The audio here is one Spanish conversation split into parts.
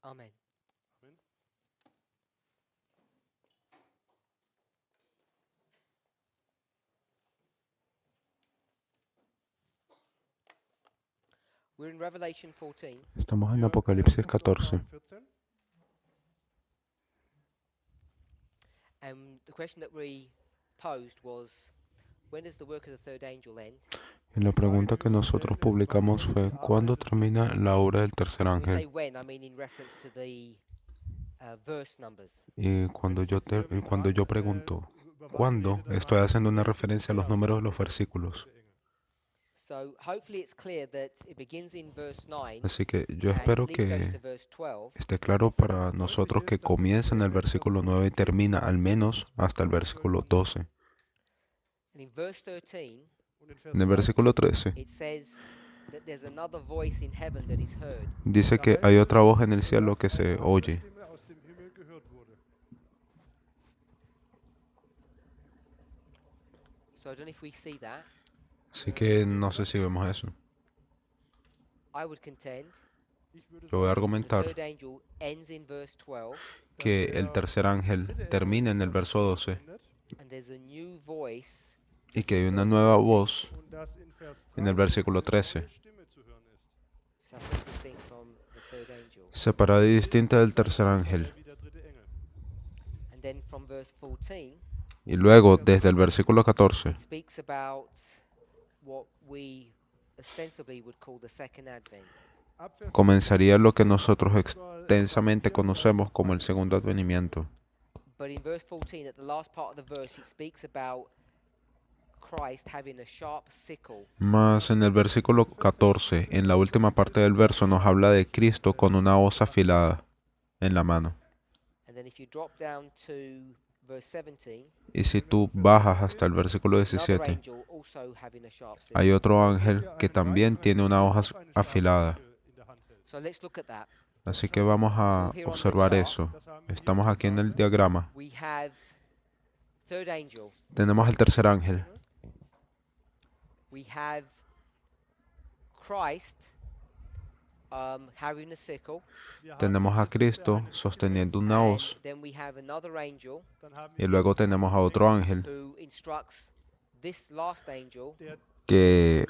Amen. We're in Revelation 14. Estamos en Apocalipsis 14. And the question that we posed was, when does the work of the third angel end? Y la pregunta que nosotros publicamos fue, ¿cuándo termina la obra del tercer When we say ángel? when, I mean in reference to the verse numbers. Y cuando yo pregunto, ¿cuándo? Estoy haciendo una referencia a los números de los versículos. So hopefully it's clear that it begins in verse 9 Así que yo and at espero least goes que to verse 12. esté claro para nosotros que comienza en el versículo 9 y termina al menos hasta el versículo 12. And in verse 13, En el versículo 13 it says that there's another voice in heaven that is heard. dice que hay otra voz en el cielo que se oye. So I don't know if we see that. Así que no sé si vemos eso. I would contend Yo voy a the argumentar third angel ends in verse 12 que el tercer ángel termina en el verso 12 and there's a new voice y que hay una nueva voz en el versículo 13, separate distinct from the third angel. separada y distinta del tercer ángel. And then from verse 14, Y luego, desde el versículo 14, it speaks about what we ostensibly would call the second advent. comenzaría lo que nosotros extensamente conocemos como el segundo advenimiento. But in verse 14, at the last part of the verse, it speaks about Christ having a sharp sickle. Más en el versículo 14, en la última parte del verso, nos habla de Cristo con una hoz afilada en la mano. And then if you drop down to verse 17, Y si tú bajas hasta el versículo another 17, angel also having a sharp sickle. hay otro ángel que también tiene una hoja afilada. So let's look at that. Así que vamos a observar eso. Estamos aquí en el diagrama. We have third angel. Tenemos el tercer ángel. We have Christ having a sickle. Tenemos a Cristo sosteniendo una And hoz. then we have another angel Y luego tenemos a otro ángel who instructs this last angel que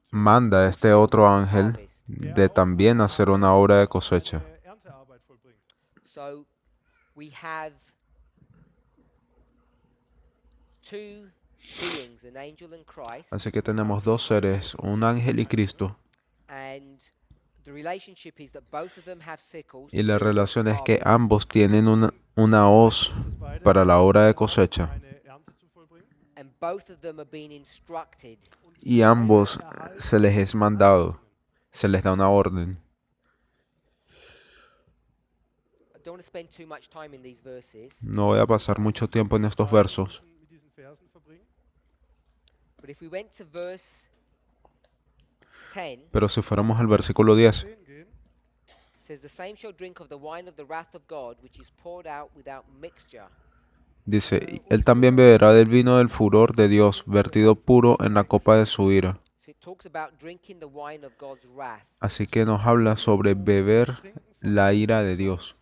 manda a este otro ángel de también hacer una obra de cosecha. So we have two beings, an angel and Christ, Así que tenemos dos seres, un ángel y Cristo. and the relationship is that both of them have sickles. Y la relación es que ambos tienen una hoz para la obra de cosecha. And both of them are being instructed Y ambos se les es mandado, se les da una orden. I don't want to spend too much time in these verses, No voy a pasar mucho tiempo en estos versos, but if we went to verse 10, pero si fuéramos al versículo 10, it says, "The same shall drink of the wine of the wrath of God, which is poured out without mixture." dice, él también beberá del vino del furor de Dios, vertido puro en la copa de su ira. So it talks about drinking the wine of God's wrath. Así que nos habla sobre beber la ira de Dios.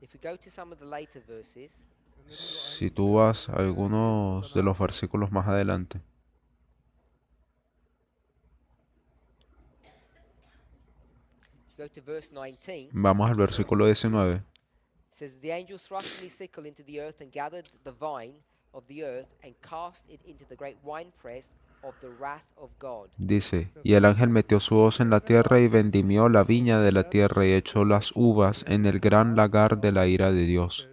If we go to some of the later verses, Si tú vas a algunos de los versículos más adelante, if you go to verse 19, vamos al versículo 19. it says, "The angel thrust his sickle into the earth and gathered the vine of the earth and cast it into the great winepress of the wrath of God." Dice, y el ángel metió su hoz en la tierra y vendimió la viña de la tierra y echó las uvas en el gran lagar de la ira de Dios.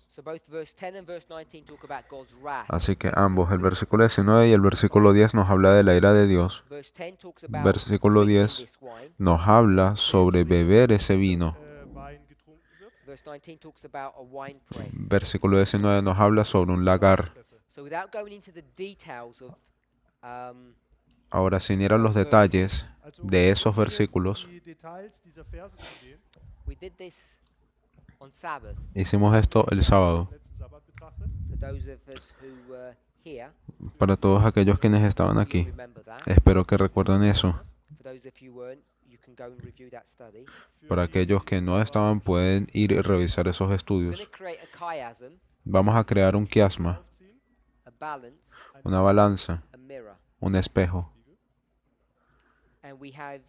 So both verse 10 and verse 19 talk about God's wrath. Así que ambos, el versículo 19 y el versículo 10 nos habla de la ira de Dios. Verse 10 talks about Versículo drinking 10 this wine. nos habla sobre beber ese vino. Verse 19 talks about a winepress. Versículo 19 nos habla sobre un lagar. So without going into the details of Ahora, sin ir a los detalles de esos versículos, we did this on Sabbath. hicimos esto el sábado. For those of us who were here, Para todos aquellos quienes estaban aquí, remember that. espero que recuerden eso. For those of you who weren't, you can go and review that study. Para aquellos que no estaban, pueden ir y revisar esos We're going estudios. to create a chiasm, Vamos a crear un quiasma, a balance, una balanza, a mirror, un espejo. and we have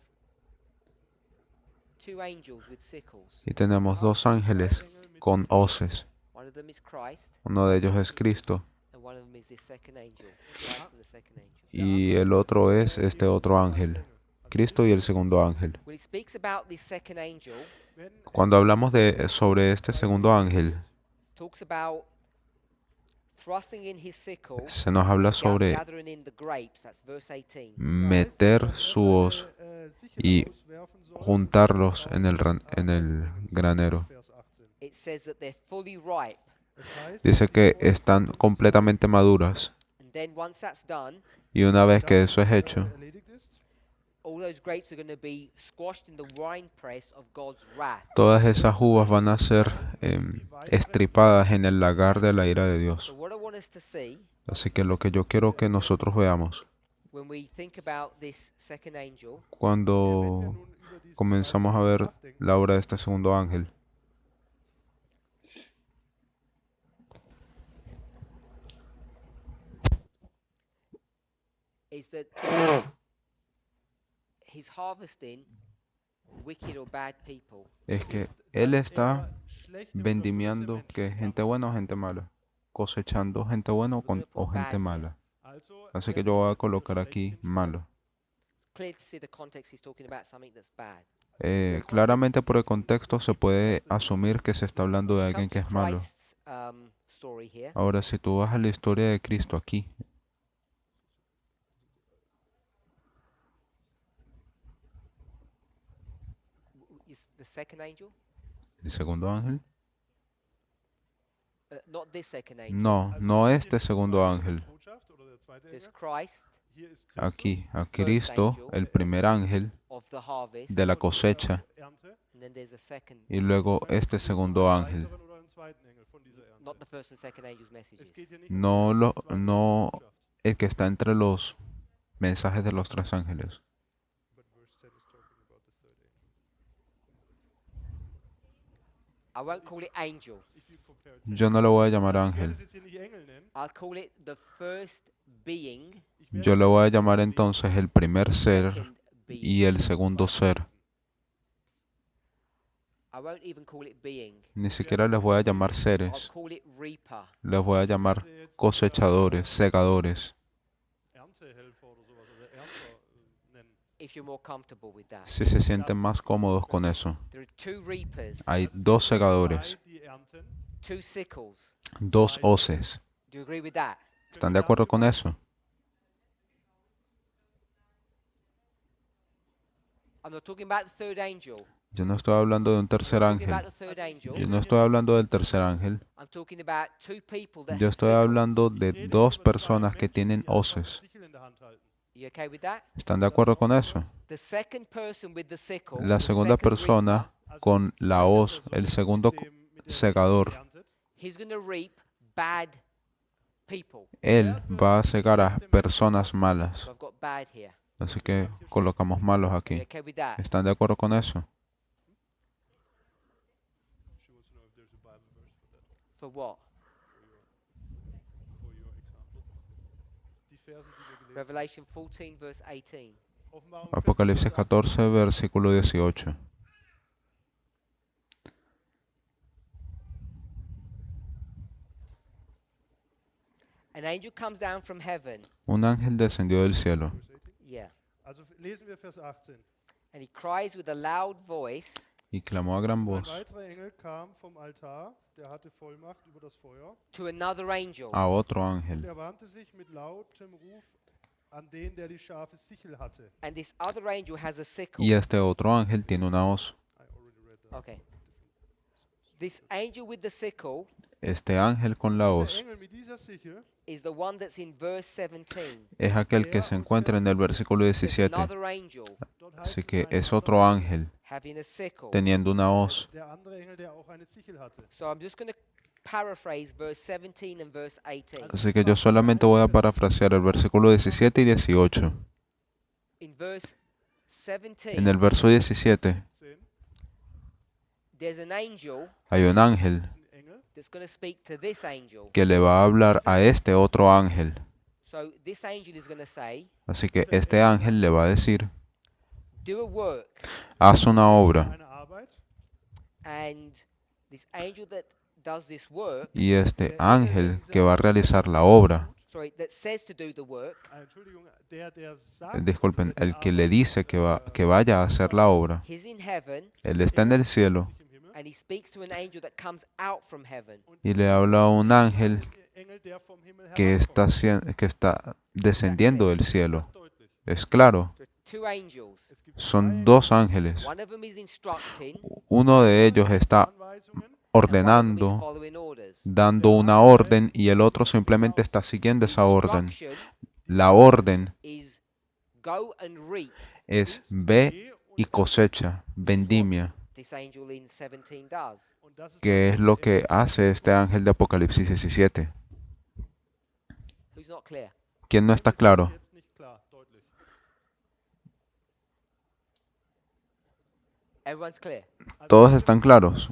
two angels with sickles. Y tenemos dos ángeles con hoces. One of them is Christ, Uno de ellos es Cristo and one of them is this second angel. Christ and the second angel. y el otro es este otro ángel. Cristo y el segundo ángel. When it speaks about this second angel, Cuando hablamos sobre este segundo ángel, talks about thrusting in his sickle, se nos habla sobre gathering in the grapes. That's verse 18. meter su hoz y juntarlos en el granero. It says that they're fully ripe, Dice que están completamente maduras. and then once that's done, Y una vez que eso es hecho, all those grapes are going to be squashed in the wine press of God's wrath. todas esas uvas van a ser estripadas en el lagar de la ira de So Dios. what I want us to see Así que lo que yo quiero que nosotros veamos when we think about this second angel cuando comenzamos a ver la obra de este segundo ángel is that he's harvesting wicked or bad people. es que él está vendimiando que gente buena o gente mala, cosechando gente buena o gente mala. Así que yo voy a colocar aquí malo. It's clear to see the context he's talking about something that's bad. Claramente por el contexto se puede asumir que se está hablando de Come alguien que to es malo. Christ's story here. Ahora, si tú vas a la historia de Cristo aquí, Is the second angel? el segundo ángel, Not this second angel. no este segundo ángel. There's Christ Aquí, a Cristo, el primer ángel of the harvest, de la cosecha, and then there's a second, y luego este segundo ángel. not the first and second angel's messages. No el que está entre los mensajes de los tres ángeles. I won't call it angel. Yo no lo voy a llamar ángel. I'll call it the first being, Yo le voy a llamar entonces el primer ser second being. y el segundo ser. I won't even call it being. Ni siquiera les voy a llamar I'll seres. call it reaper. Les voy a llamar cosechadores, segadores. If you're more comfortable with that. Si se sienten más cómodos con eso. There are two reapers, Hay dos segadores, two sickles. dos hoces. Do you agree with that? ¿Están de acuerdo con eso? I'm not talking about the third angel. Yo no estoy hablando de un tercer I'm talking about ángel. the third angel. Yo no estoy hablando del tercer ángel. I'm talking about two people that Yo have estoy sickles. hablando de dos personas que tienen hoces. You okay with that? ¿Están de acuerdo con eso? The second person with the sickle, La the segunda second persona con la hoz, el segundo segador, reaper, he's going to reap bad people. él va a segar a personas malas. So I've got bad here. Así que colocamos malos You aquí. okay with that? ¿Están de acuerdo con eso? For what? Revelation 14 verse 18. Apocalipsis 14, versículo 18. An angel comes down from heaven. Un ángel descendió del cielo Yeah. Also lesen wir Vers 18. And he cries with a loud voice, y clamó a gran Ein voz weiterer Engel kam vom Altar, der hatte Vollmacht über das Feuer. to another angel. a otro ángel. Er wandte sich mit lautem Ruf an den, der die scharfe Sichel hatte. And this other angel has a sickle. Y este otro ángel tiene una hoz. I already read that. Okay. This angel with the sickle Este ángel con la Dieser hoz Engel mit dieser Sichel is the one that's in verse 17. es aquel que se encuentra en el versículo There's 17. another angel dort heißt Así es que ein es anderer otro ángel having a sickle. teniendo una hoz. Der andere Engel, der auch eine Sichel hatte. So I'm just going to paraphrase verse 17 and verse 18. Así que yo solamente voy a parafrasear el versículo 17 y 18. In verse En el 17, verso 17 there's an angel hay un ángel Ein Engel. that's going to speak to this angel. que le va a hablar a este otro ángel. So this angel is going to say, Así que este ángel le va a decir, do a work. haz una obra. Eine Arbeit. And this angel that does this work, Y este ángel que va a realizar la obra, sorry, that says to do the work, Entschuldigung, der sagt, disculpen, el que le dice que vaya a hacer la obra, he's in heaven él está en el cielo im Himmel, and he speaks to an angel that comes out from heaven. y le habla a un ángel Engel, der vom Himmel que herabkommt. que está descendiendo del cielo. Deutlich. Es claro, There are two angels. Es gibt son dos ángeles. One of them is instructing, Uno de ellos está Anweisungen, and one of them is ordenando, following orders. dando una orden, y el otro simplemente está siguiendo esa orden. Instruction La orden is go and reap. es ve y cosecha, vendimia, This angel in 17 does. und das ist que es lo que hace este ángel de Apocalipsis 17. Who's not clear? ¿Quién no está claro? jetzt nicht klar, deutlich. Everyone's clear. Todos están claros.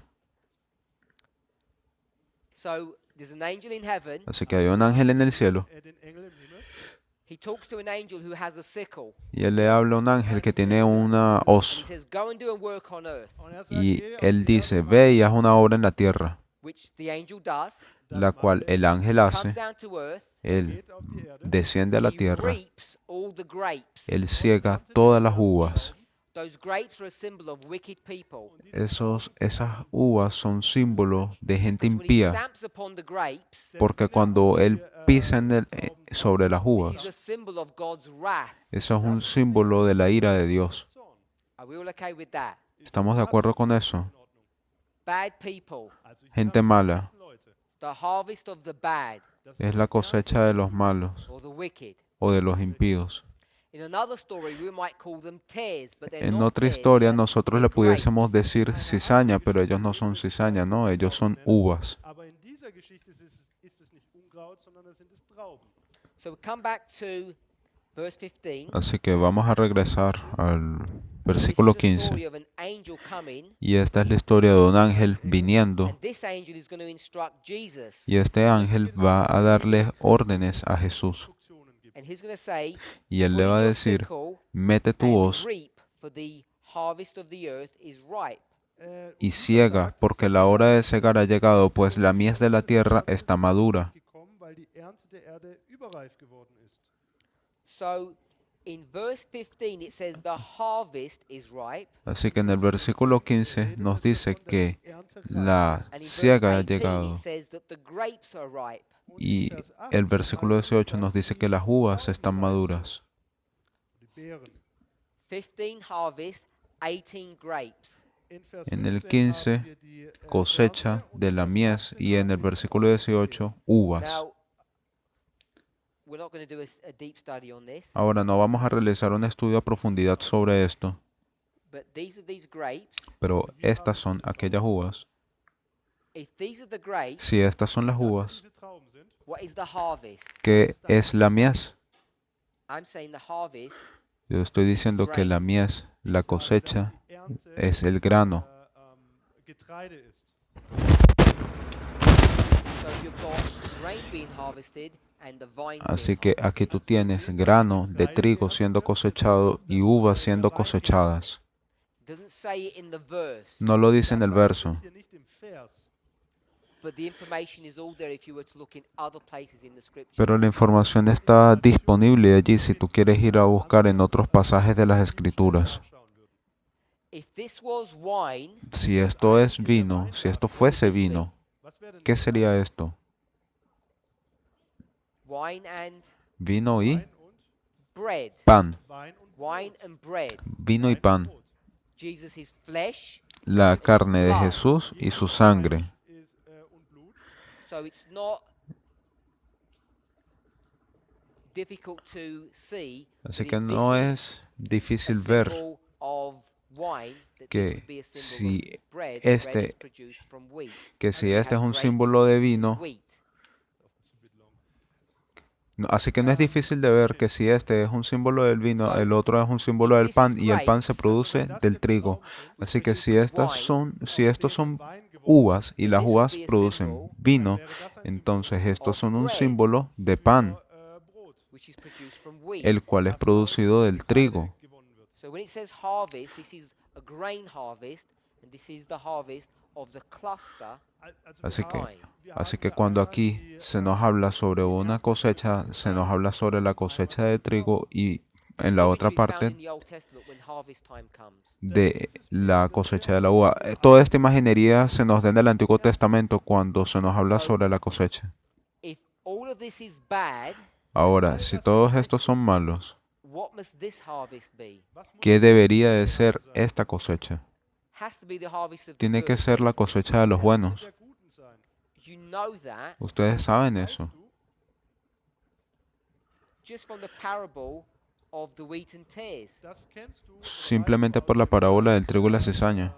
So there's an angel in heaven. Así que hay un ángel en el cielo Den Engel im Himmel, He talks to an angel who has a sickle. y él le habla a un ángel que tiene una He hoz says, go and do a work on earth, und sagt, y geh auf él die dice, Erde, ve y haz una obra en la tierra, which the angel does. la cual el ángel Comes hace. down to earth. Él geht auf die Erde, desciende a la He tierra, reaps all the grapes. él ciega todas las uvas. Those grapes are a symbol of wicked people. Esas uvas son símbolo de gente Because when he impía, stamps upon the grapes, porque cuando él pisa sobre las this is uvas, a symbol of God's wrath. eso es un símbolo de la ira de Dios. Are we all okay with that? ¿Estamos de acuerdo con eso? Bad people. also Gente mala Leute, The harvest of the bad es la cosecha de los malos or the wicked. o de los impíos. In another story, we might call them tares, but they're En not otra tares, historia they're nosotros le grapes. pudiésemos decir cizaña, pero ellos no son cizaña, no, ellos son uvas. aber in dieser Geschichte ist es nicht Unkraut, sondern es sind es Trauben. So we come back to verse 15. Así que vamos a regresar al This versículo is a story 15. of an angel coming, Y esta es la historia de un ángel viniendo, and this angel is going to instruct Jesus, y este ángel va a darle órdenes a Jesús. Instruktionen gibt. and he's going to say, Y él "Put le in va a your decir, sickle mete tu and hoz reap, for the harvest of the earth is ripe." y ciega, porque la hora de cegar ha llegado, pues la mies de la tierra está madura. Gekommen, weil die Ernte der Erde überreif geworden ist. So in verse 15 it says the harvest is ripe, Así que en el versículo 15 nos dice que Ernte la and in verse ciega ha 18 llegado. it says that the grapes are ripe. Y el versículo 18 nos dice que las uvas están maduras. die Beeren. 15 harvest, 18 grapes. In Vers En el 15 15 haben wir die cosecha Ernte und de in la Vers mies 18 y en el haben wir versículo 18 uvas. Now, we're not going to do a deep study on this, Ahora no vamos a realizar un estudio a profundidad sobre esto, but these are these grapes. pero estas son aquellas uvas. If these are the grapes, Si estas son las uvas, diese Trauben sind. what is the harvest? ¿qué es la mies? I'm saying the harvest Yo estoy diciendo que la mies, la cosecha, es el grano. Getreide ist. So you've got grain being harvested and the vine Así being que harvested. aquí tú tienes grano de trigo siendo cosechado y uvas siendo cosechadas. Doesn't say it in the verse, No lo dice en el Das verso, ist hier nicht im Vers. but the information is all there if you were to look in other places in the scripture. pero la información está disponible allí si tú quieres ir a buscar en otros pasajes de las Escrituras. Schauen würden. If this was wine, Si esto es vino, si esto fuese vino, Was wäre denn ¿qué sería esto? wine and Vino y Wein und bread, pan. Wein und wine and bread. Vino y pan. Brot. Jesus, his flesh, La carne de Jesús y su sangre. Ist, und Blut. so it's not difficult to see Así that que if no this es is difícil a ver symbol of wine, that this que would be a symbol si of bread. Bread este, is produced from wheat. que si We este es have un grapes símbolo de and vino, wheat. así que no es difícil de ver que si este es un símbolo del vino, el otro es un símbolo del pan y el pan se produce del trigo. Así que si estos son uvas y las uvas producen vino, entonces estos son un símbolo de pan, Which is produced from wheat. el cual es producido del trigo. So when it says harvest, this is a grain harvest, and this is the harvest of the cluster. Así que cuando aquí se nos habla sobre una cosecha, se nos habla sobre la cosecha de trigo y en la otra parte In the Old Testament when harvest time comes. de la cosecha de la uva. Toda esta imaginería se nos da en el Antiguo Testamento cuando se nos habla sobre la cosecha. If all of this is bad, Ahora, si todos estos son malos, what must this harvest be? ¿qué debería de ser esta cosecha? Has to be the harvest of the Tiene que good. ser la cosecha de los buenos. You know that Ustedes saben eso. just from the parable of the wheat and tares. Simplemente por la parábola del trigo y la cizaña.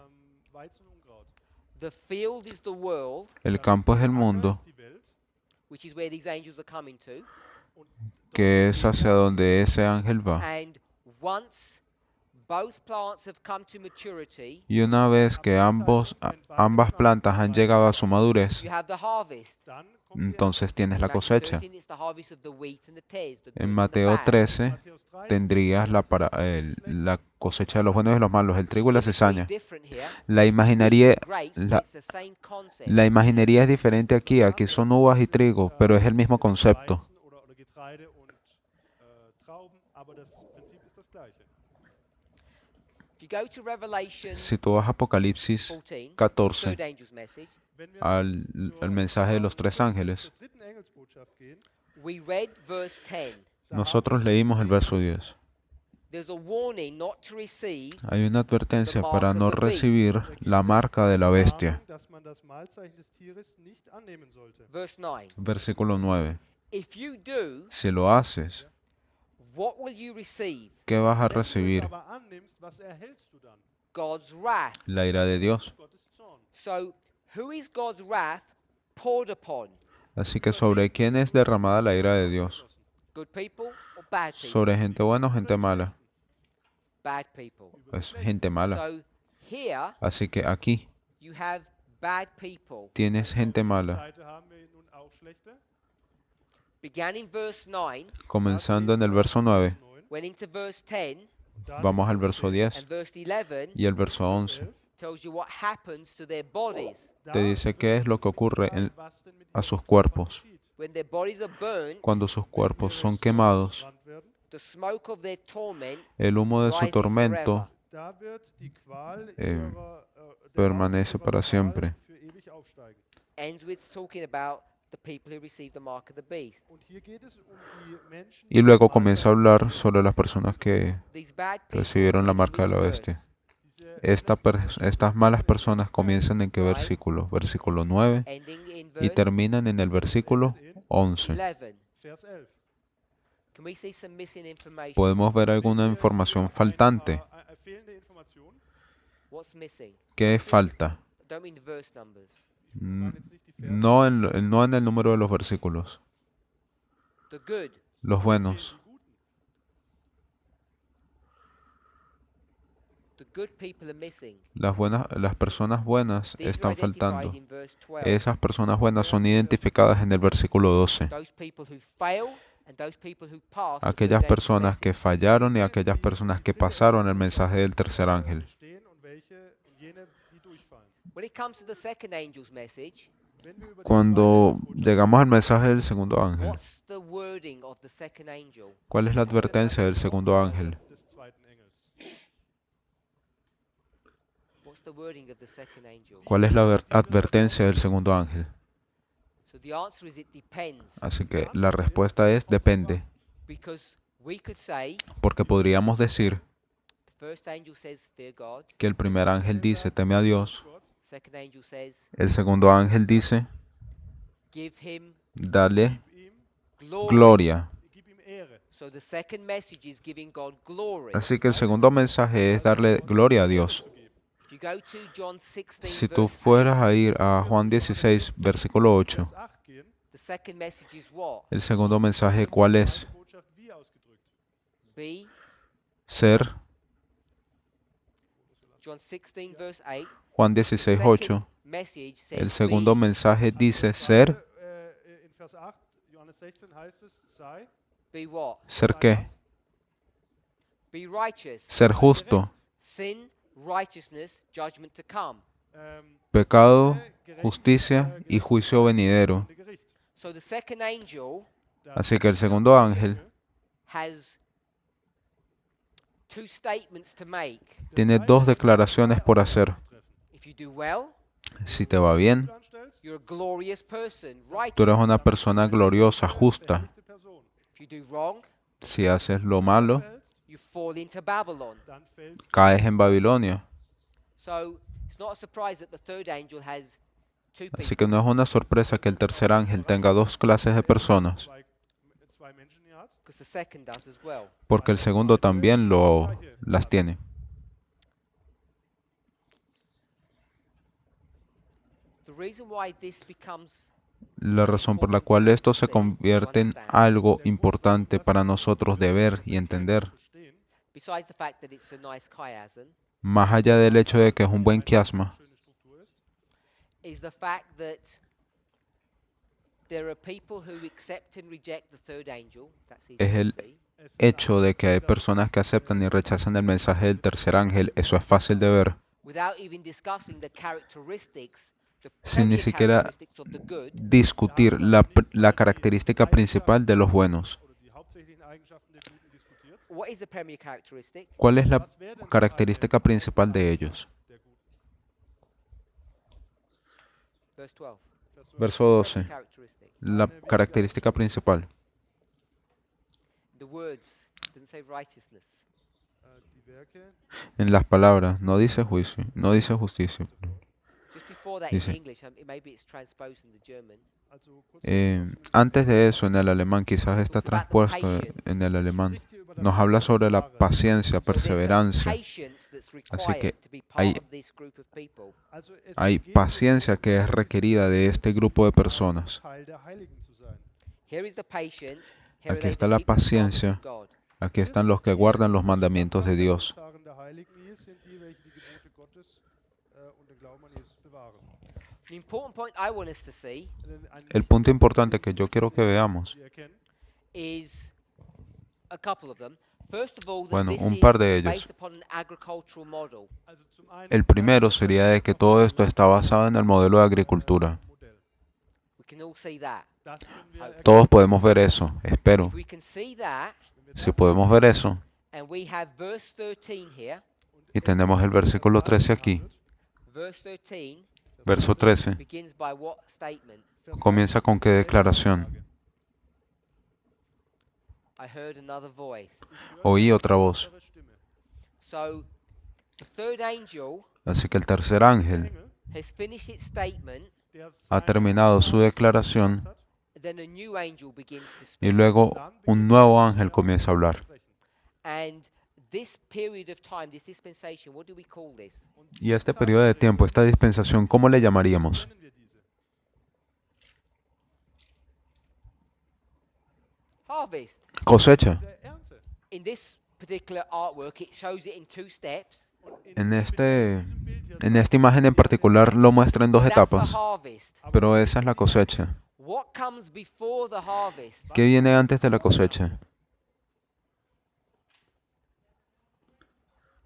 The field is the world, El campo es el mundo, which is where these angels are coming to. que es hacia donde ese ángel va. And once both plants have come to maturity, Y una vez que ambas plantas han llegado a su madurez, you have the harvest. entonces tienes la Matthew cosecha. 13, it's the harvest of the wheat and the tares, the good En and the Mateo bad. 13 tendrías la cosecha de los buenos y los malos, el trigo y la cizaña. Different here. La imaginería, Great, la, it's the same concept. la imaginería es diferente aquí. Aquí son uvas y trigo, pero es el mismo concepto. If you go to Revelation Si tú vas a Apocalipsis 14, 14, third angel's message, al mensaje de los tres ángeles, we read verse 10. nosotros leímos el verso 10. There's a warning not to receive Hay una advertencia para no recibir la marca de la bestia. verse 9. Versículo 9. If you do, Si lo haces, what will you receive? ¿qué vas a recibir? God's wrath. La ira de Dios. So, who is God's wrath poured upon? Así que ¿sobre quién es derramada la ira de Dios? Good people or bad people? ¿Sobre gente buena o gente mala? Bad people. Pues gente mala. So, here Así que aquí you have bad people. tienes gente mala. Began in verse 9, Comenzando en el verso 9, went into verse 10, vamos al verso 10 and verse 11 y el verso 11. tells you what happens to their bodies. Te dice qué es lo que ocurre a sus cuerpos. When their bodies are burnt, Cuando sus cuerpos son quemados, the smoke of their torment el humo de su rises tormento forever. permanece para siempre. Ends with talking about the people who receive the mark of the beast. Y luego comienza a hablar sobre las personas que These bad people recibieron la in marca de la which bestia. verse? Estas malas personas comienzan en qué versículo? Versículo 9 Ending in y verse terminan en el versículo 11. 11. Can we see some missing information? Podemos ver alguna información faltante. What's missing? ¿Qué falta? I don't mean the verse numbers. No en el número de los versículos. The good. Los buenos. The good people are missing. Las personas buenas These are están identified faltando. in verse 12. Esas personas buenas son identificadas en el versículo 12. Those people who fail and those people who pass. the Aquellas third angel's personas message. que fallaron y aquellas personas que pasaron el mensaje del tercer ángel. When it comes to the second angel's message, Cuando llegamos al mensaje del segundo ángel, what's the wording of the second angel? ¿cuál es la advertencia del segundo ángel? What's the wording of the second angel? ¿Cuál es la advertencia del segundo ángel? So the answer is it depends. Así que la respuesta es depende, Because we could say porque podríamos decir the first angel says fear God, que el primer ángel dice teme a Dios, second angel says el segundo ángel dice give him dale glory. gloria. So the second message is giving God glory. Así que el segundo mensaje es darle gloria a Dios. If you go to John 16, Si tú verse 8, fueras a ir a Juan 16, versículo 8, Vers 8 gehen, the second message is what? el segundo mensaje, ¿cuál es? die Botschaft wie ausgedrückt. Be, Ser. John 16, verse 8. Juan The 16, second 8. message El says segundo be, mensaje dice ser. In Vers 8, Johannes 16 heißt es, sei be what? ¿Ser qué? Be righteous. Ser justo. Sin, righteousness, judgment to come. Pecado, justicia y juicio venidero. Gericht. So the second angel Así que el segundo ángel has two statements to make. tiene dos declaraciones por hacer. If you do well, Si te va bien, Anstellst, you're a glorious person, tú eres righteous. una persona gloriosa, justa. rechte Person. If you do wrong, Si haces lo malo, Fällst, you fall into Babylon. dann fällst caes en Babilonia. So it's not a surprise that the third angel has two Así people. que no es una sorpresa que el tercer ángel tenga dos clases de personas, zwei Menschen hier hat. Because the second does as well. porque el segundo también las tiene. The reason why this becomes, La razón por la cual esto se convierte en algo importante para nosotros de ver y entender, Verstehen, besides the fact that it's a nice chiasm, más allá del hecho de que es un buen quiasma, schöne Struktur ist, is the fact that there are people who accept and reject the third angel. That's easy es to el see. hecho de que hay personas que aceptan y rechazan el mensaje del tercer ángel. Eso es fácil de ver, Without even discussing the characteristics, the sin ni premier siquiera characteristics of the good, discutir la característica principal de los buenos. oder die hauptsächlichen Eigenschaften der Guten diskutiert. what is the premier characteristic? ¿Cuál es la característica principal de ellos? Der Guten. Verse 12. Verso 12. Characteristic. La característica principal. The words didn't say righteousness. Die Werke, En las palabras, no dice juicio, no dice justicia. Just before that Dice. in English, maybe it's transposed in the German. also kurz Antes de eso, en el alemán, quizás está transpuesto en el alemán. Nos habla sobre la paciencia, So there's some perseverancia. patience that's Así que required to be hay- part of this group of people. Also es Hay geht paciencia que es requerida de este grupo de personas. Teil der Heiligen zu sein. Here is the patience. Here are Aquí they está to la keep the commandments paciencia. of God. Aquí están los que guardan los mandamientos de Dios. Nachfahren der Heiligen hier sind die, welche die Gebote Gottes und den Glauben an Jesus bewahren. The important point I want us to see El punto importante que yo quiero que veamos, Sie erkennen, is a couple of them. First of all, that Bueno, this un is par de ellos. based upon an agricultural model. also zum einen el primero sería de que todo esto está basado en el modelo de agricultura. Modell. We can all see that. Das können wir erkennen. Todos podemos ver eso, espero. If we can see that, Si podemos ver eso, and we have verse 13 here, y tenemos el versículo 13 aquí, verse 13 verso 13, begins by what statement? comienza con qué declaración. I heard another voice. Oí otra voz. Andere Stimme. So, the third angel Así que el tercer ángel Engel, has finished its statement, der ha terminado su declaración hat, then a new angel begins to y speak. luego un nuevo ángel comienza a hablar. sprechen. And this period of time, this dispensation, what do we call this? Y este periodo de tiempo, esta dispensación, ¿cómo le llamaríamos? Nennen wir diese. Harvest. Cosecha. Der Ernte. In this particular artwork, it shows it in two steps. En esta imagen en particular lo muestra en dos That's the etapas, harvest. pero esa es la cosecha. What comes before the harvest? ¿Qué viene antes de la cosecha?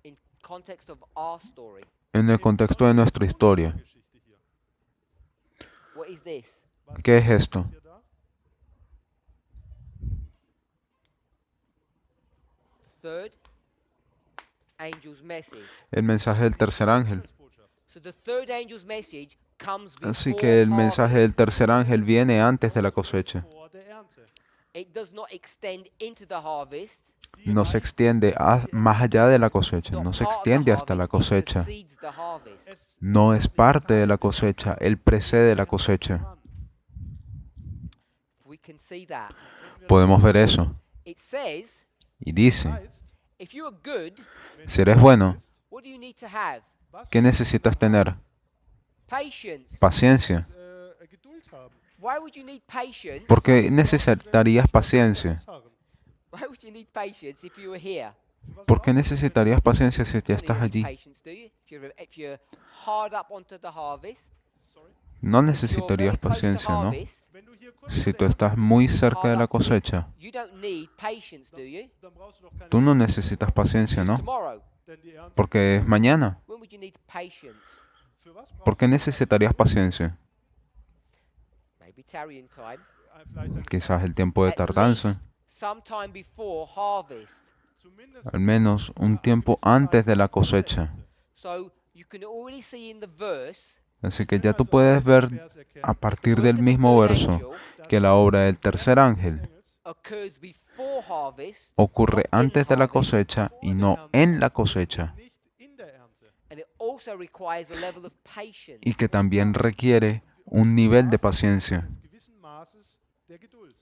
In context of our story, En el contexto de nuestra historia. Geschichte hier. what is this? ¿Qué es esto? Hier da. Third angel's message. El mensaje del tercer ángel. Botschaft. So the third angel's message comes before Así que el mensaje del harvest. tercer ángel viene antes de la cosecha. Vor der Ernte. It does not extend into the harvest. No se extiende más allá de la cosecha, Not no se part of the extiende hasta la harvest, it cosecha. precedes the harvest. Es No es parte de la cosecha, él precede la cosecha. Mann. We can see that. Podemos ver eso. It says, Y dice, Heißt, if you are good, si eres bueno, what do you need to have? was ¿qué necesitas tener? Patience. Paciencia. Geduld haben. Why would you need patience? ¿Por qué necesitarías paciencia? Ausharren. Why would you need patience if you were here? ¿Por qué necesitarías paciencia si ya You don't estás need any allí? patience, do you? If you're hard up onto the harvest, No if you're necesitarías very close to paciencia, ¿no? harvest, Wenn du hier kurz Si vor tú der estás Ernte muy bist, cerca de hard la up to it, cosecha, you don't need patience, do you? dann brauchst du doch keine tú no necesitas paciencia, It's ¿no? tomorrow. denn die Ernte. Porque es mañana. When would you need patience? Für was ¿Por brauchst qué du necesitarías paciencia? Maybe tarrying time. vielleicht eine Quizás el tiempo de At tardanza, least sometime before harvest. zumindest al menos un tiempo antes de la cosecha. So you can already see in the verse Así que ya tú puedes ver a partir the del work of the mismo third verso angel que la obra del tercer ángel occurs before harvest, ocurre not in antes de la harvest, cosecha y no en la cosecha, nicht in der Ernte. and it also requires a level of patience. y que también requiere un nivel de paciencia Eines gewissen Maßes der Geduld.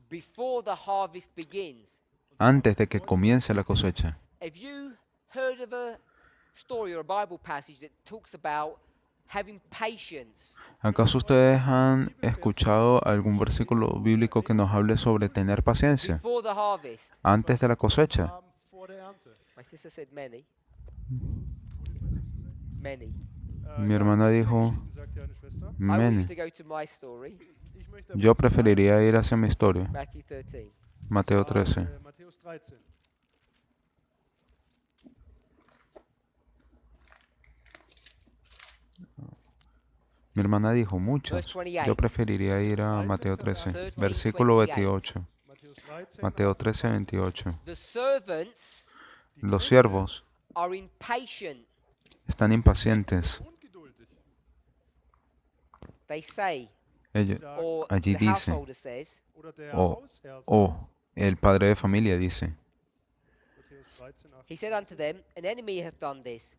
Before the harvest begins. antes de que comience la cosecha. Have you heard of a story or a Bible passage that talks about having patience? ¿Acaso ustedes han escuchado algún versículo bíblico que nos hable sobre tener paciencia Before the harvest. antes de la cosecha? Haben vor der Ernte. My sister said many. Many. Mi Ja, hermana viele dijo, Geschichten, sagt ja eine Schwester. I want you "Many". to go to my story, Ich möchte aber Yo jetzt preferiría ir hacia mi historia, Matthew 13. Mateo 13. Matthäus 13. Mi hermana dijo Verse muchas. 28. Yo preferiría ir a Mateo 13, versículo 28. Matthäus 13. Mateo 13, 28. The servants Los siervos are impatient. están impacientes. Ungeduldig. They say, Ellos, Sagen, or Allí the dice, householder says, oder der o, Hausherr sagt, o el padre de familia dice, Matthäus 13, 8. he said unto them, an enemy hath done this.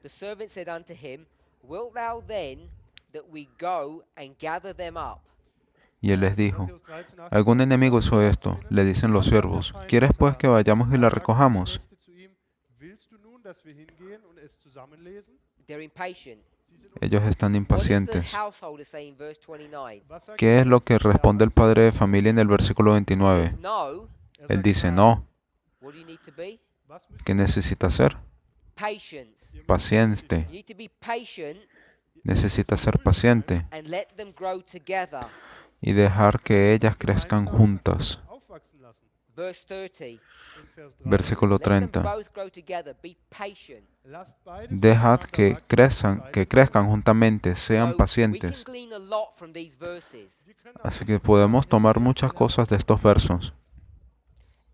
The servant said unto him, wilt thou then that we go and gather them up? y él les dijo, Matthäus 13, 8. algún enemigo hizo esto, le dicen los siervos, ¿quieres pues que vayamos y la recojamos? Sagte zu ihm, willst du nun, dass wir hingehen und es zusammenlesen? They're impatient. Sie sind Ellos están What does the impacientes. householder say in verse 29? Was sagt ¿Qué es lo que responde el padre de familia en el versículo He 29? says, no. Él dice, no, What do you need to be? Was müsst ¿qué necesita hacer? Patience. Paciente. You need to be patient Necesita ser paciente and let them grow together. y dejar que ellas crezcan juntas. aufwachsen lassen? Verse 30. In Vers 3. Versículo Let them 30. both grow together. Be patient. Lasst beide Dejad voneinander que wachsen, seid crezcan juntamente, sean So, we can pacientes. glean a lot from these verses. Wir können Así que podemos tomar muchas cosas de estos versos.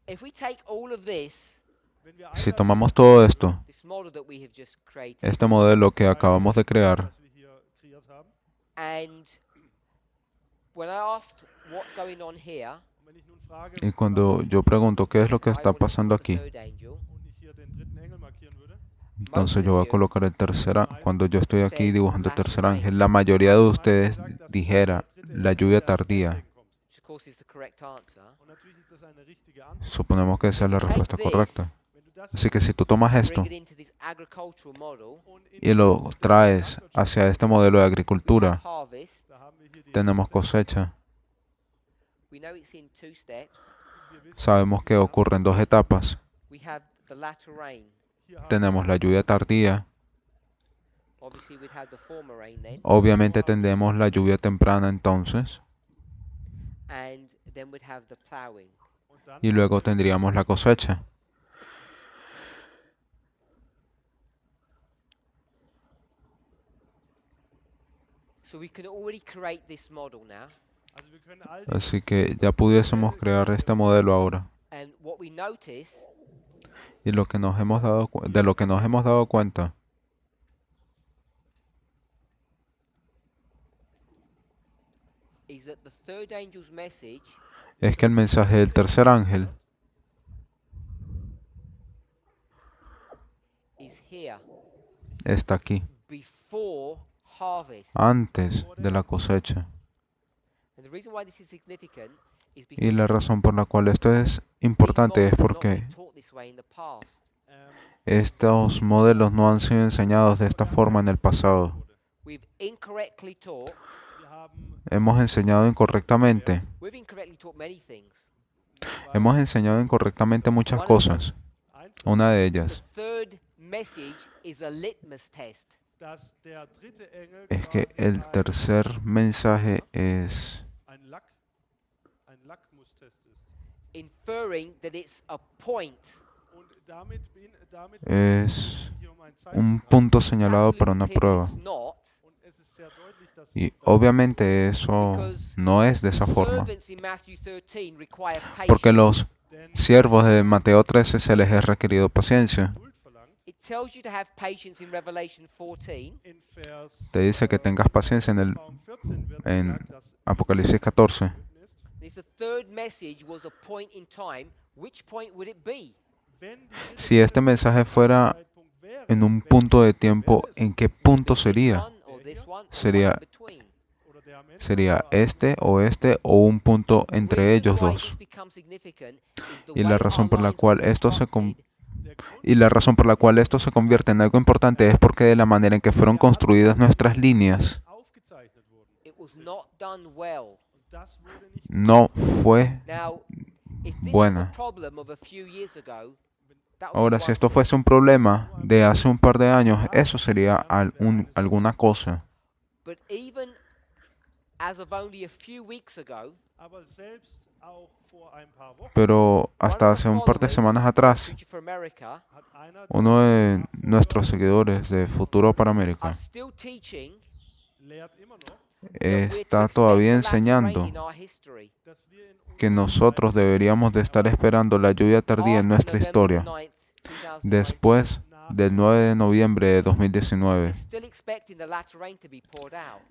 If we take all of this, wenn wir Si all das tomamos todo esto, this model that we have just created, este modelo que acabamos de crear, was wir hier kreiert haben, and when I asked what's going on here, und wenn ich nun frage, y cuando yo pregunto qué es lo que I está wanted to pasando put the aquí, third angel. und ich hier den dritten Engel markieren würde, entonces yo voy a colocar el tercer cuando yo estoy aquí dibujando el tercer ángel, la mayoría de ustedes dijera la lluvia tardía. Which of course is the correct answer. und natürlich ist das eine richtige Antwort. Suponemos que esa es la respuesta correcta. Wenn du das Así que si tú tomas esto Bring it into this agricultural model, und in y lo traes hacia este modelo de we have agricultura, harvest. da haben wir hier die tenemos cosecha. We know it's in two steps. wir wissen, Sabemos que ocurre en dos etapas. We have the latter rain. hier haben Tenemos la lluvia tardía. Obviously, we'd have the former rain then, Obviamente tendremos la lluvia temprana entonces. and then we'd have the plowing. und dann Y luego tendríamos la cosecha. So we can already create this model now. also wir können all Así que ya pudiésemos crear este modelo ahora. And what we notice Y lo que nos hemos dado, de lo que nos hemos dado cuenta is that the third angel's message es que el mensaje del tercer ángel is here está aquí, before harvest. antes de la cosecha. And the reason why this is significant is Y because la razón por la cual esto es importante es these models have not porque been taught this way in the past. estos modelos no han sido enseñados de esta forma en el pasado. We've incorrectly taught. Wir haben Hemos enseñado incorrectamente. We've incorrectly taught many things. Hemos enseñado incorrectamente muchas cosas. Una de The ellas third message is a litmus test. dass der dritte Engel es que quasi el tercer mensaje es ein Lackmustest ist. Inferring that it's a point. Und damit es hier um ein un Zeichen. punto It's señalado para absolutely una clear that prueba. it's not, Und es ist sehr deutlich, dass Y obviamente eso because no es de the esa forma. servants in Matthew 13 require Porque los patience. denn siervos de Mateo 13 se les es requerido paciencia. Geduld verlangt. It tells you to have patience in Revelation 14, In Vers Te dice que tengas paciencia en el Raum 14 wird en gesagt, dass Apocalipsis 14. ist. and if the third message was a point in time, which point would it be? Wenn die Si este mensaje fuera Zeitpunkt wäre, en un punto de tiempo, ¿en qué punto sería? One or this one, or Sería- one in between? oder der am Ende ¿Sería este o un punto The entre reason ellos why dos? this becomes significant is the Y way la razón our por la lines cual were esto se constructed. Y la razón por la cual esto se convierte en algo importante es porque de la manera en que fueron construidas nuestras líneas aufgezeichnet wurden. It was not done well. Und das wurde nicht no fue Now, if this was buena. a problem of a few years ago, that would Ahora, be si one esto thing. fuese un problema de hace un par de años, eso sería alguna cosa. But even as of only a few weeks ago, aber selbst auch vor ein paar Wochen Pero hasta one of hace the un par de followers semanas of atrás, Preacher for America hat einer uno de nuestros seguidores de Futuro para are América still teaching lehrt immer noch, that we're to está expect todavía the latter rain enseñando in our history dass wir in que nosotros deberíamos de estar esperando la lluvia tardía en nuestra after November historia the 9th, 2019. después del 9 de noviembre de 2019. They're still expecting the latter rain to be poured out.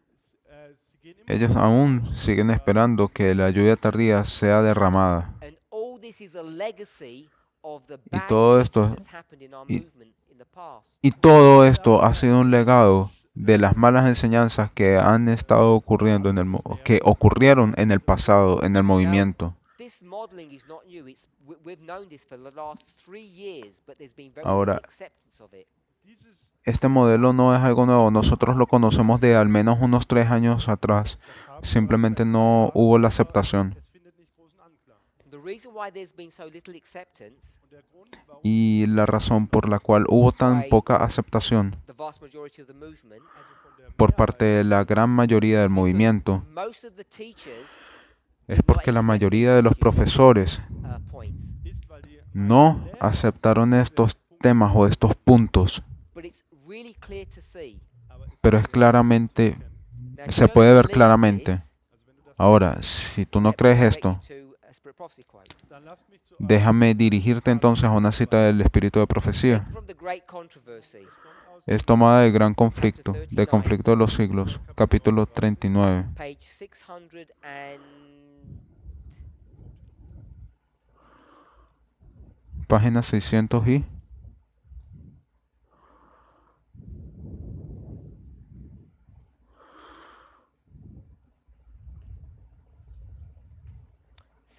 sie gehen immer Ellos aún siguen esperando que la lluvia tardía sea derramada. And all this is a legacy of the bad todo teaching esto- that's happened in our y- movement in the past. Y todo esto ha sido un legado de las malas enseñanzas que han estado ocurriendo que ocurrieron en el pasado, en el movimiento. This modeling is not new. We've known this for the last 3 years, but there's been very Ahora, little acceptance of it. dieses Este modelo no es algo nuevo, nosotros lo conocemos de al menos unos 3 años atrás. Simplemente no hubo la aceptación. es findet nicht großen Anklang. The reason why there's been so little acceptance, Und der Grund, warum Y la razón por la cual hubo tan poca aceptación the vast majority of the movement, also von der por parte de la gran mayoría del is movimiento because most of the teachers es porque la mayoría de los profesores points. ist, weil die no aceptaron estos temas o estos puntos, But it's really clear to see. pero es claramente, Now, if se you don't puede ver believe claramente. this, Ahora, si tú no let me crees direct esto, you to a Spirit Prophecy quote. dann lasst mich zu déjame dirigirte entonces a una cita del Espíritu de Profecía. From the Great Controversy, Es tomada del Gran Conflicto, del Conflicto de los Siglos, capítulo 39, page 600 and página 600 y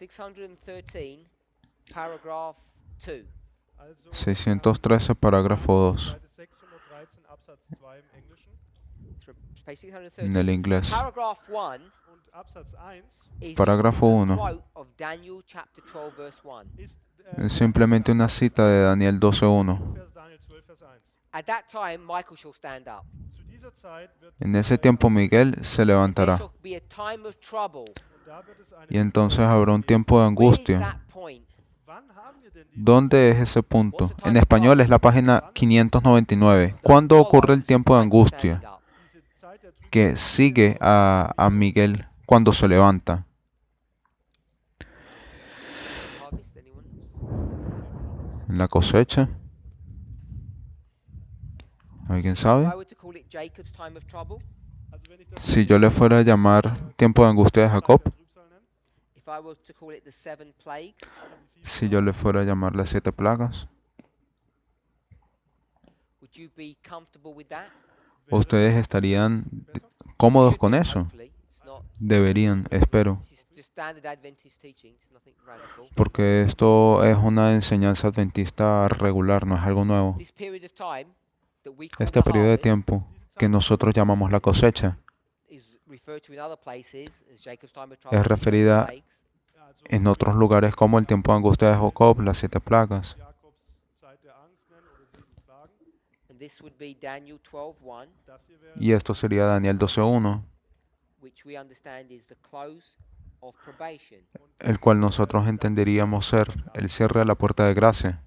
613, paragraph 2. also 613, parágrafo 2, Seite 613 Absatz 2 im Englischen So, page en 613. el inglés. Paragraph 1 und Absatz 1 is Parágrafo a 1 quote of Daniel chapter 12 verse 1. ist es simplemente una cita de Daniel 12:1. Vers Daniel 12 Vers 1. At that time Michael shall stand up. Zu dieser Zeit wird En ese tiempo Miguel se There levantará shall be a time of trouble. und da wird es eine y entonces habrá un tiempo de Where is angustia. that point? Wann haben wir denn diese ¿Dónde es ese punto? En español es la página 599. ¿Cuándo ocurre el tiempo de angustia Zeit der Trübsal? que sigue a Miguel cuando se levanta? Harvest, anyone? ¿En la cosecha? ¿Alguien If sabe? I were to call it Jacob's time of trouble, Also wenn ich das Si yo le fuera a llamar tiempo de angustia de Jacob, Zeit der Trübsal nenne, if I were to call it the 7 plagues, si yo le fuera a llamar las 7 plagas, would you be comfortable with that? ¿ustedes estarían cómodos Should con be, eso? hopefully. It's not. Deberían, espero. This just standard Adventist teaching. It's nothing radical. porque esto es una enseñanza adventista regular, no es algo nuevo. This period of time that we call Este the periodo de harvest tiempo que nosotros llamamos la cosecha is referred to in other places as Jacob's time of es trouble, referida plagues. en otros lugares como el tiempo de angustia de Jacob, las 7 plagas. Jakobs Zeit der Angst nennen oder 7 Plagen. And this would be Daniel 12:1, Das hier wäre Y esto sería Daniel 12:1, which we understand is the close of probation. el cual nosotros entenderíamos ser el cierre de la puerta de gracia.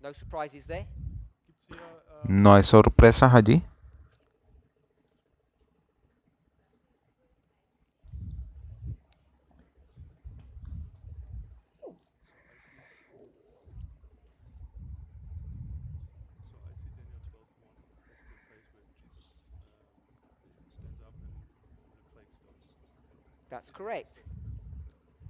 No surprises there. gibt's hier ¿No hay sorpresas allí? so I see Daniel 12:1 as the place where Jesus stands up and the plague stops. That's correct.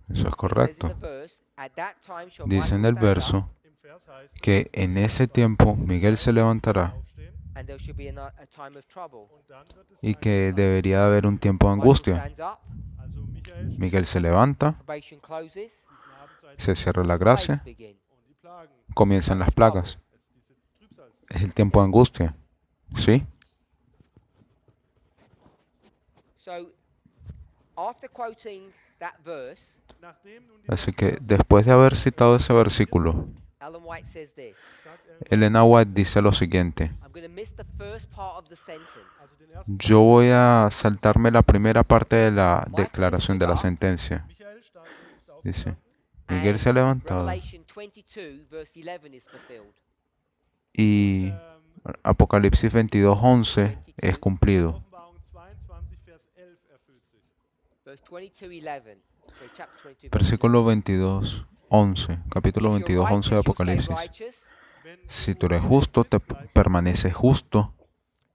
Eso es It says in correcto. the verse, "At that time shall Dice en Michael el stand up, verso Im Vers heißt que en ese tiempo Miguel se levantará aufstehen and there shall be a time of trouble." und dann wird es y eine que Zeit. debería haber un tiempo de Michael angustia. stands up, Also Michael Miguel se levanta, probation closes, Gnadenzeit se cierra la plagues gracia, begin. und die Plagen. comienzan las plagas. Es ist diese Trübsalzeit. Es el tiempo de angustia. ¿Sí? So, after quoting that verse, Nachdem nun dieser Así que después de haber citado ese versículo, Ellen White says this. sagt Elena White dice lo siguiente: I'm going to miss the first part of the sentence. also den ersten yo voy a saltarme la primera parte de la declaración de la sentencia. Michael ist Dice, aufgestanden Miguel se ha And levantado Revelation 22, verse 11 is fulfilled. y Apocalipsis 22:11 es cumplido. Offenbarung 22, Vers 11 erfüllt sich. Verse 22:11. Sorry, chapter 22. verse Versículo 22:11, 11. capítulo If you're 22:11 de righteous, you'll stay Apocalipsis. righteous. Wenn Si tú eres justo, te permaneces justo.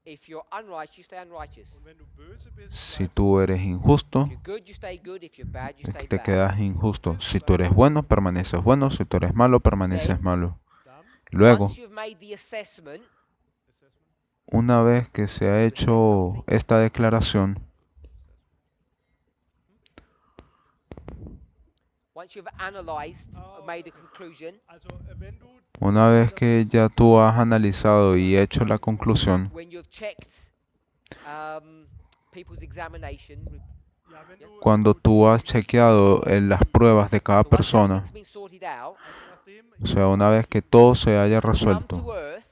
If you're unrighteous, you stay unrighteous. wenn du böse bist, Si tú eres injusto, If you're good, you stay good. If you're bad, you stay te bad. quedas injusto. Si tú eres bueno, permaneces bueno. Si tú eres malo, permaneces malo. dann Luego, Once you've made the assessment, una vez que se ha hecho esta declaración, once you've analyzed or made a conclusion, also wenn du una vez que ya tú has analizado y hecho la conclusión, when you've checked people's examination, ja, wenn du cuando tú has chequeado en las pruebas de cada so once persona, everything's been sorted out, nachdem o sea, una vez que todo se haya come resuelto, to earth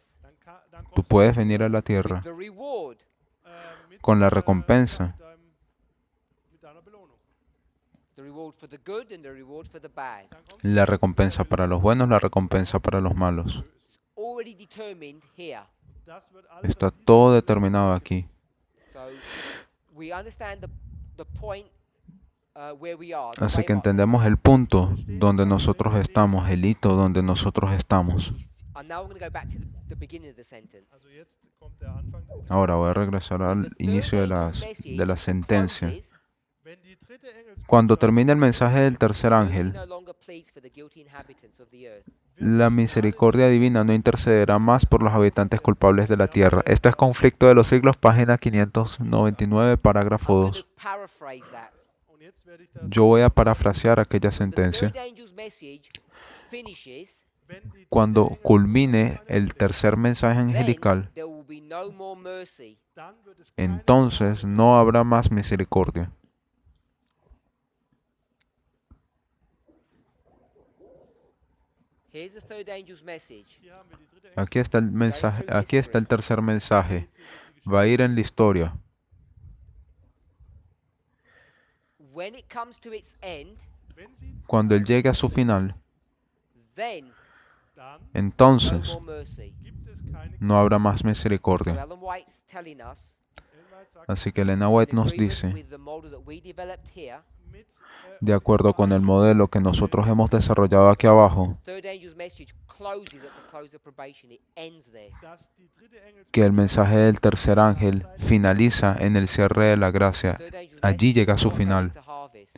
dann tú kommst puedes venir a la with tierra the reward. mit, con la recompensa, mit deiner Belohnung. The reward for the good and the reward for the bad. Dann kommst la recompensa para los buenos, la recompensa para los malos. It's already determined here. das wird alles Está todo determinado aquí. So we understand the point where we are. the Así way que up. entendemos el punto donde nosotros estamos, el hito donde nosotros estamos. And now we're going to go back to the beginning of the sentence. also jetzt kommt der Anfang des Ahora voy a regresar al The inicio third angel's de message la sentencia. closes, wenn die dritte Engelsbotschaft Cuando termina el mensaje del tercer mercy ángel, no longer pleads for the guilty inhabitants of the earth. la misericordia divina no intercederá más por los habitantes culpables de la tierra. Esto es Conflicto de los Siglos, página 599, parágrafo I'm going 2. to paraphrase that. und jetzt werde ich das Yo voy a parafrasear aquella The sentencia. third angel's message finishes, wenn die Cuando dritte culmine el tercer mensaje then angelical, there will be no more mercy. dann wird es keine entonces no habrá más misericordia. Here's the third angel's message. Hier haben wir die dritte Aquí está el mensaje, aquí está el tercer mensaje. Va a ir en la historia. When it comes to its end, wenn sie Cuando él llegue a su final, then dann no entonces more mercy. gibt es keine no habrá más So misericordia. Ellen White's telling us, Ellen White sagt Así que Elena White in nos agreement dice, with the model that we developed here, mit de acuerdo con el modelo que nosotros hemos desarrollado aquí abajo, third angel's message closes at the close of probation. It ends there. dass die dritte Engelsbotschaft que el mensaje del tercer ángel finaliza en el cierre de la gracia. Third angel's Allí message llega is su not final. related to harvest.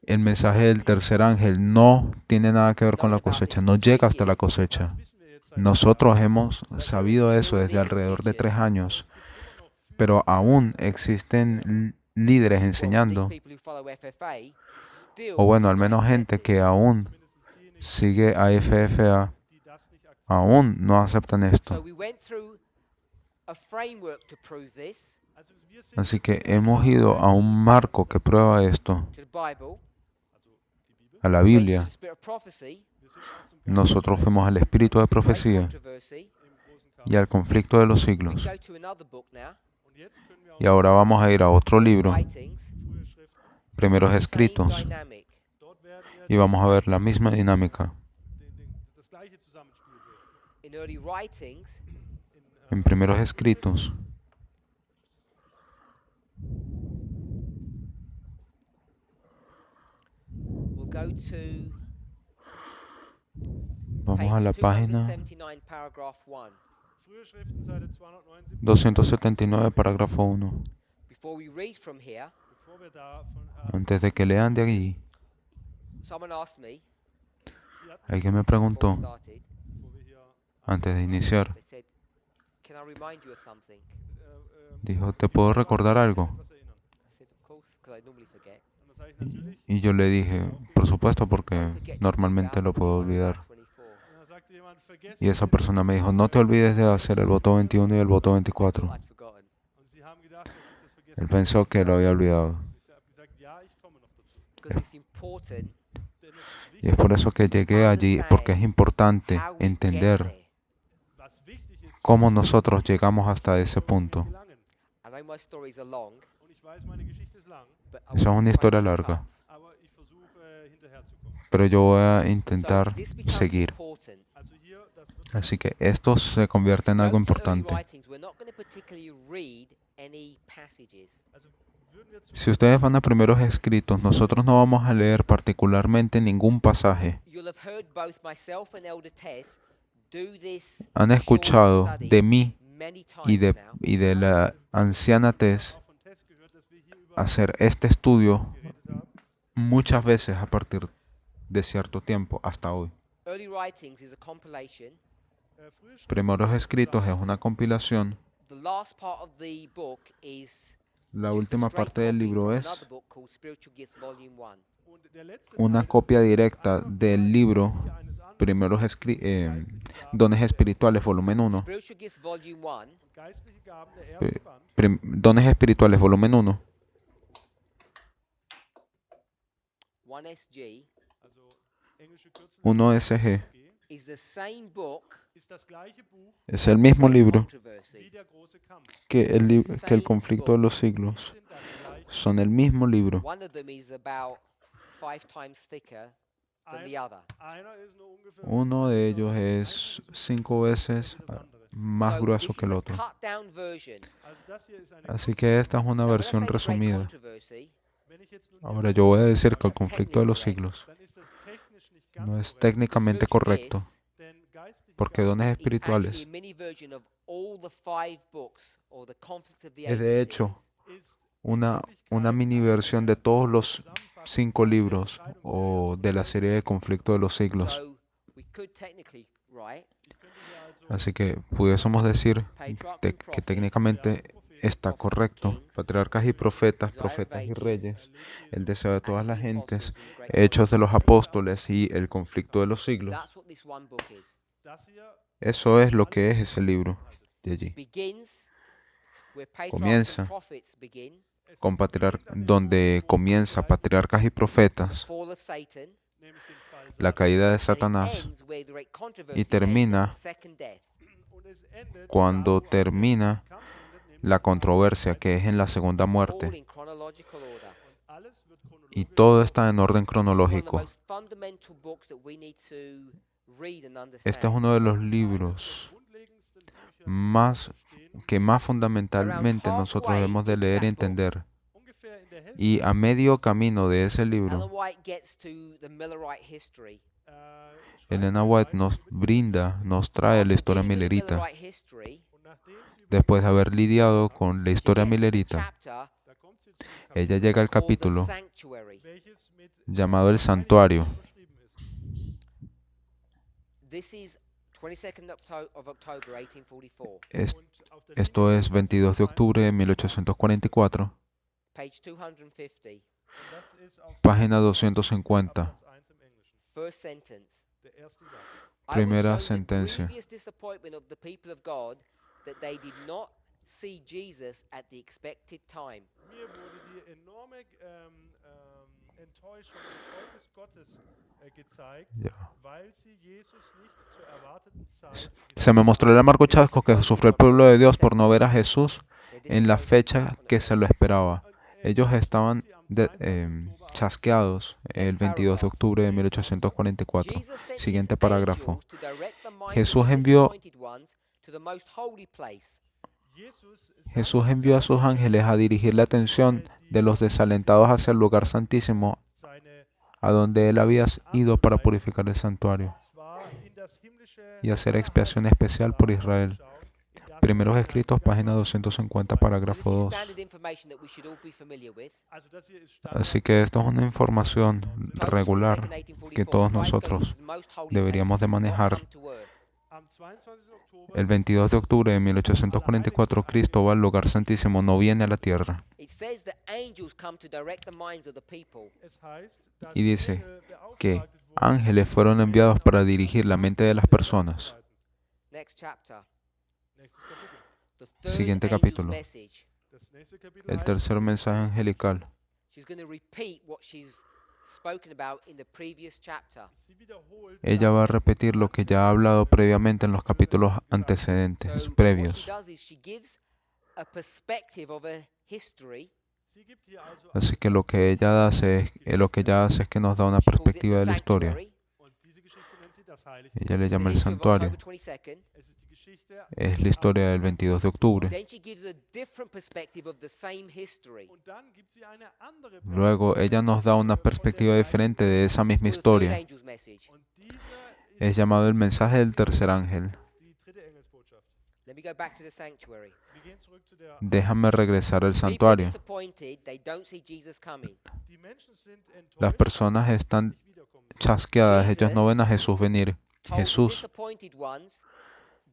El mensaje del tercer ángel no tiene nada que ver con la cosecha, no llega hasta la cosecha. wissen wir jetzt seit Nosotros hemos sabido eso desde alrededor de 3 años, pero aún existen líderes Well, these enseñando, people who follow FFA still o bueno, al don't menos accept gente this. que aún Zumindest diejenigen, sigue a FFA, die das nicht akzeptieren. aún no aceptan So esto. we went through a framework to prove this, Also wir sind Así jetzt que in einem hemos ido a un marco que prueba esto, to the Bible. also die Bibel. a la Went to Biblia. the spirit of prophecy, Wir sind auch zum Nosotros fuimos al espíritu de great profecía controversy. im großen Kampf. y al conflicto de los We siglos. go to another book now, Und jetzt können wir Y ahora vamos a ir a otro libro, writings. frühe Schriften. primeros Same escritos, dynamic. Dort werden wir y vamos a ver la misma dinámica. das gleiche Zusammenspiel sehen. In early writings, En primeros escritos, we'll go to vamos a la page página 279, paragraph 1. Frühe Schriften, Seite 279. 279, parágrafo 1. Before we read from here, Bevor wir da von Antes de que lean de allí, someone asked me alguien me before we preguntó, started, bevor wir hier antes de iniciar, they said, "Can I remind you of something?" dijo, ¿te puedo recordar algo? was erinnern. I said, "Of course, because I normally forget." Und dann sage ich natürlich, Y yo le dije, por supuesto, porque Don't forget to normalmente take lo out puedo vote olvidar. 24. und dann sagte jemand, vergesst Y esa nicht, persona me dijo, no te olvides de hacer el voto 21 y el voto 24. I'd forgotten. und sie haben gedacht, dass ich das vergessen Él pensó que lo había olvidado. Ich habe gesagt, ja, ich komme noch dazu. Because it's important Denn es ist Y es por eso que llegué allí, porque es importante how we get entender there. was wichtig ist, cómo nosotros llegamos hasta ese punto. gelangen. I know my stories are long, Und ich weiß, meine Geschichte ist lang, but I Esa es want una to try historia to keep larga, up. aber ich versuche hinterherzukommen. pero yo voy a So intentar this becomes seguir. important. Also hier, das wird Así que esto se convierte en Go algo to early importante. writings. We're not going to particularly read any passages. also würden wir zu Si ustedes van a primeros escritos, nosotros no vamos a leer particularmente ningún pasaje. You'll have heard both myself and Elder Tess do this Han short escuchado study de mí many y times now. de la anciana Tess auch von Tess gehört, dass wir hier über hacer este estudio geredet haben. muchas veces a partir de cierto tiempo hasta hoy. Early writings is a compilation. Frühe Schriften, Primeros escritos es una compilación. The last part of the book is La just a última straight parte del copy libro from es another book called Spiritual Gifts Volume 1. und der letzte una Teil copia ist directa einfach del libro eines anderen Primeros Dones Espirituales, volumen 1. Spiritual Gifts Volume 1 geistliche Gaben, der erste Band. Dones Espirituales, volumen 1. 1SG Also englische Kürzel 1SG. is the same book ist das gleiche Buch Es el mismo Great libro wie Controversy. der große Kampf. que el conflicto de los siglos. Sind das gleich Son el mismo libro. One of them is about 5 times thicker than the other. einer ist nur ungefähr Uno de ellos es 5 veces das andere. más So grueso this que is el a otro. cut down version. Also das hier ist eine Así que esta es una Now, when I say versión the Great resumida. Controversy, wenn ich jetzt nun Ahora yo voy a decir que el conflicto de los siglos dann ist das technisch nicht ganz no es korrekt, técnicamente spiritual correcto, gifts denn geistliche porque Gaben dones is actually espirituales a mini version of all the 5 books or the conflict of the es de ages hecho series. ist una mini versión de todos los 5 libros o de la serie de conflicto de los siglos. So we could technically write Así que pudiésemos decir patriarchs and que prophets, técnicamente está correcto. Patriarcas y profetas, profetas y reyes, el deseo de todas las gentes, hechos de los apóstoles y el conflicto de los siglos. that's what this one book is. das hier Eso es lo que es ese libro de allí. Begins where patriarchs Comienza and prophets begin, con donde comienza patriarcas y profetas, fall of Satan, nämlich den Fall la caída de and it Satanás, ends where the great controversy y termina ends, second death. und es endet cuando da, wo auch der termina Kampf endet, nämlich la controversia que es en la segunda All muerte. in chronological order. alles wird Y chronologisch todo está en orden One of the cronológico. most fundamental books that we need to read and Este es understand. uno de los libros grundlegendsten Bücher más stehen fundamentalmente nosotros debemos de leer y entender. ungefähr in der Hälfte. Y a medio camino de ese Ellen libro, White gets to the Millerite history. Elena White nos trae la historia Dealing with the milerita. Millerite history, Und nachdem sie über Después de haber lidiado con la historia gets to the milerita, chapter da kommt sie zu dem ella llega al called the capítulo Sanctuary. welches mit llamado el santuario. überschrieben ist. This is 22nd of October 1844. Es- Und auf der Esto linken es Seite 22 de octubre de 1844. Page 250. Und das ist auf Página 250. Absatz 1 im Englischen. First sentence. Der erste Satz. I will Primera show the sentencia. grievous disappointment of the people of God that they did not see Jesus at the expected time. Mir wurde die enorme Enttäuschung des Volkes Gottes gezeigt, Ya. weil sie Jesus nicht zur erwarteten Zeit Se me mostró el amargo chasco que sufrió el pueblo de Dios por no ver a Jesús en la fecha que se lo esperaba. Ellos estaban chasqueados el 22 de octubre de 1844. Jesus sent his Siguiente parágrafo. angels to direct the minds Jesús of the envió- disappointed ones to the most holy place. Jesús envió a sus ángeles a dirigir la atención de los desalentados hacia el lugar santísimo, seine a donde él había ido para purificar el santuario zwar in das himmlische y hacer expiación especial por Israel. Primeros escritos, página 250, parágrafo This is 2. standard information that we should all be familiar with. Also das hier ist Así que esto es una información Told regular 22nd, 1844, que todos Christ goes nosotros into the most holy deberíamos place. de He does not manejar. come to earth. am 22. Oktober El 22 de octubre de 1844, Cristo va al lugar santísimo, no viene a la tierra. It says that angels come to direct the minds of the people. es heißt, dass Y dice Engel que beauftragt wurden, ángeles fueron enviados para dirigir la mente de las personas. Next chapter. Nächstes Kapitel. The third Siguiente angel's capítulo. message. Das nächste Kapitel El heißt, tercer mensaje angelical. She's going to repeat what she's spoken about in the previous chapter. sie wiederholt Ella va a repetir lo que ya ha hablado previamente en los capítulos antecedentes, So what previos. she does is she gives a perspective of a history. sie gibt hier also Así que lo que ella hace es que nos da una She calls it perspectiva the de la historia. und sanctuary. diese Geschichte nennt sie das Heilige. Ella le It's the llama el history of santuario. October 22nd. Es ist die Geschichte Es la historia del 22 de octubre. Then she gives a different perspective of the same history. und dann gibt sie eine andere Luego ella nos da una perspectiva diferente de esa misma It's called the third historia. angel's message. und dieser Es ist llamado el mensaje del tercer ángel. die dritte Engelsbotschaft. Let me go back to the sanctuary. Wir gehen zurück zu der Déjame regresar al People are santuario. disappointed. They don't see Jesus coming. die Menschen sind enttäuscht, Las personas están nicht wiederkommen. chasqueadas, ellos no ven a Jesús venir. Told the Jesús disappointed ones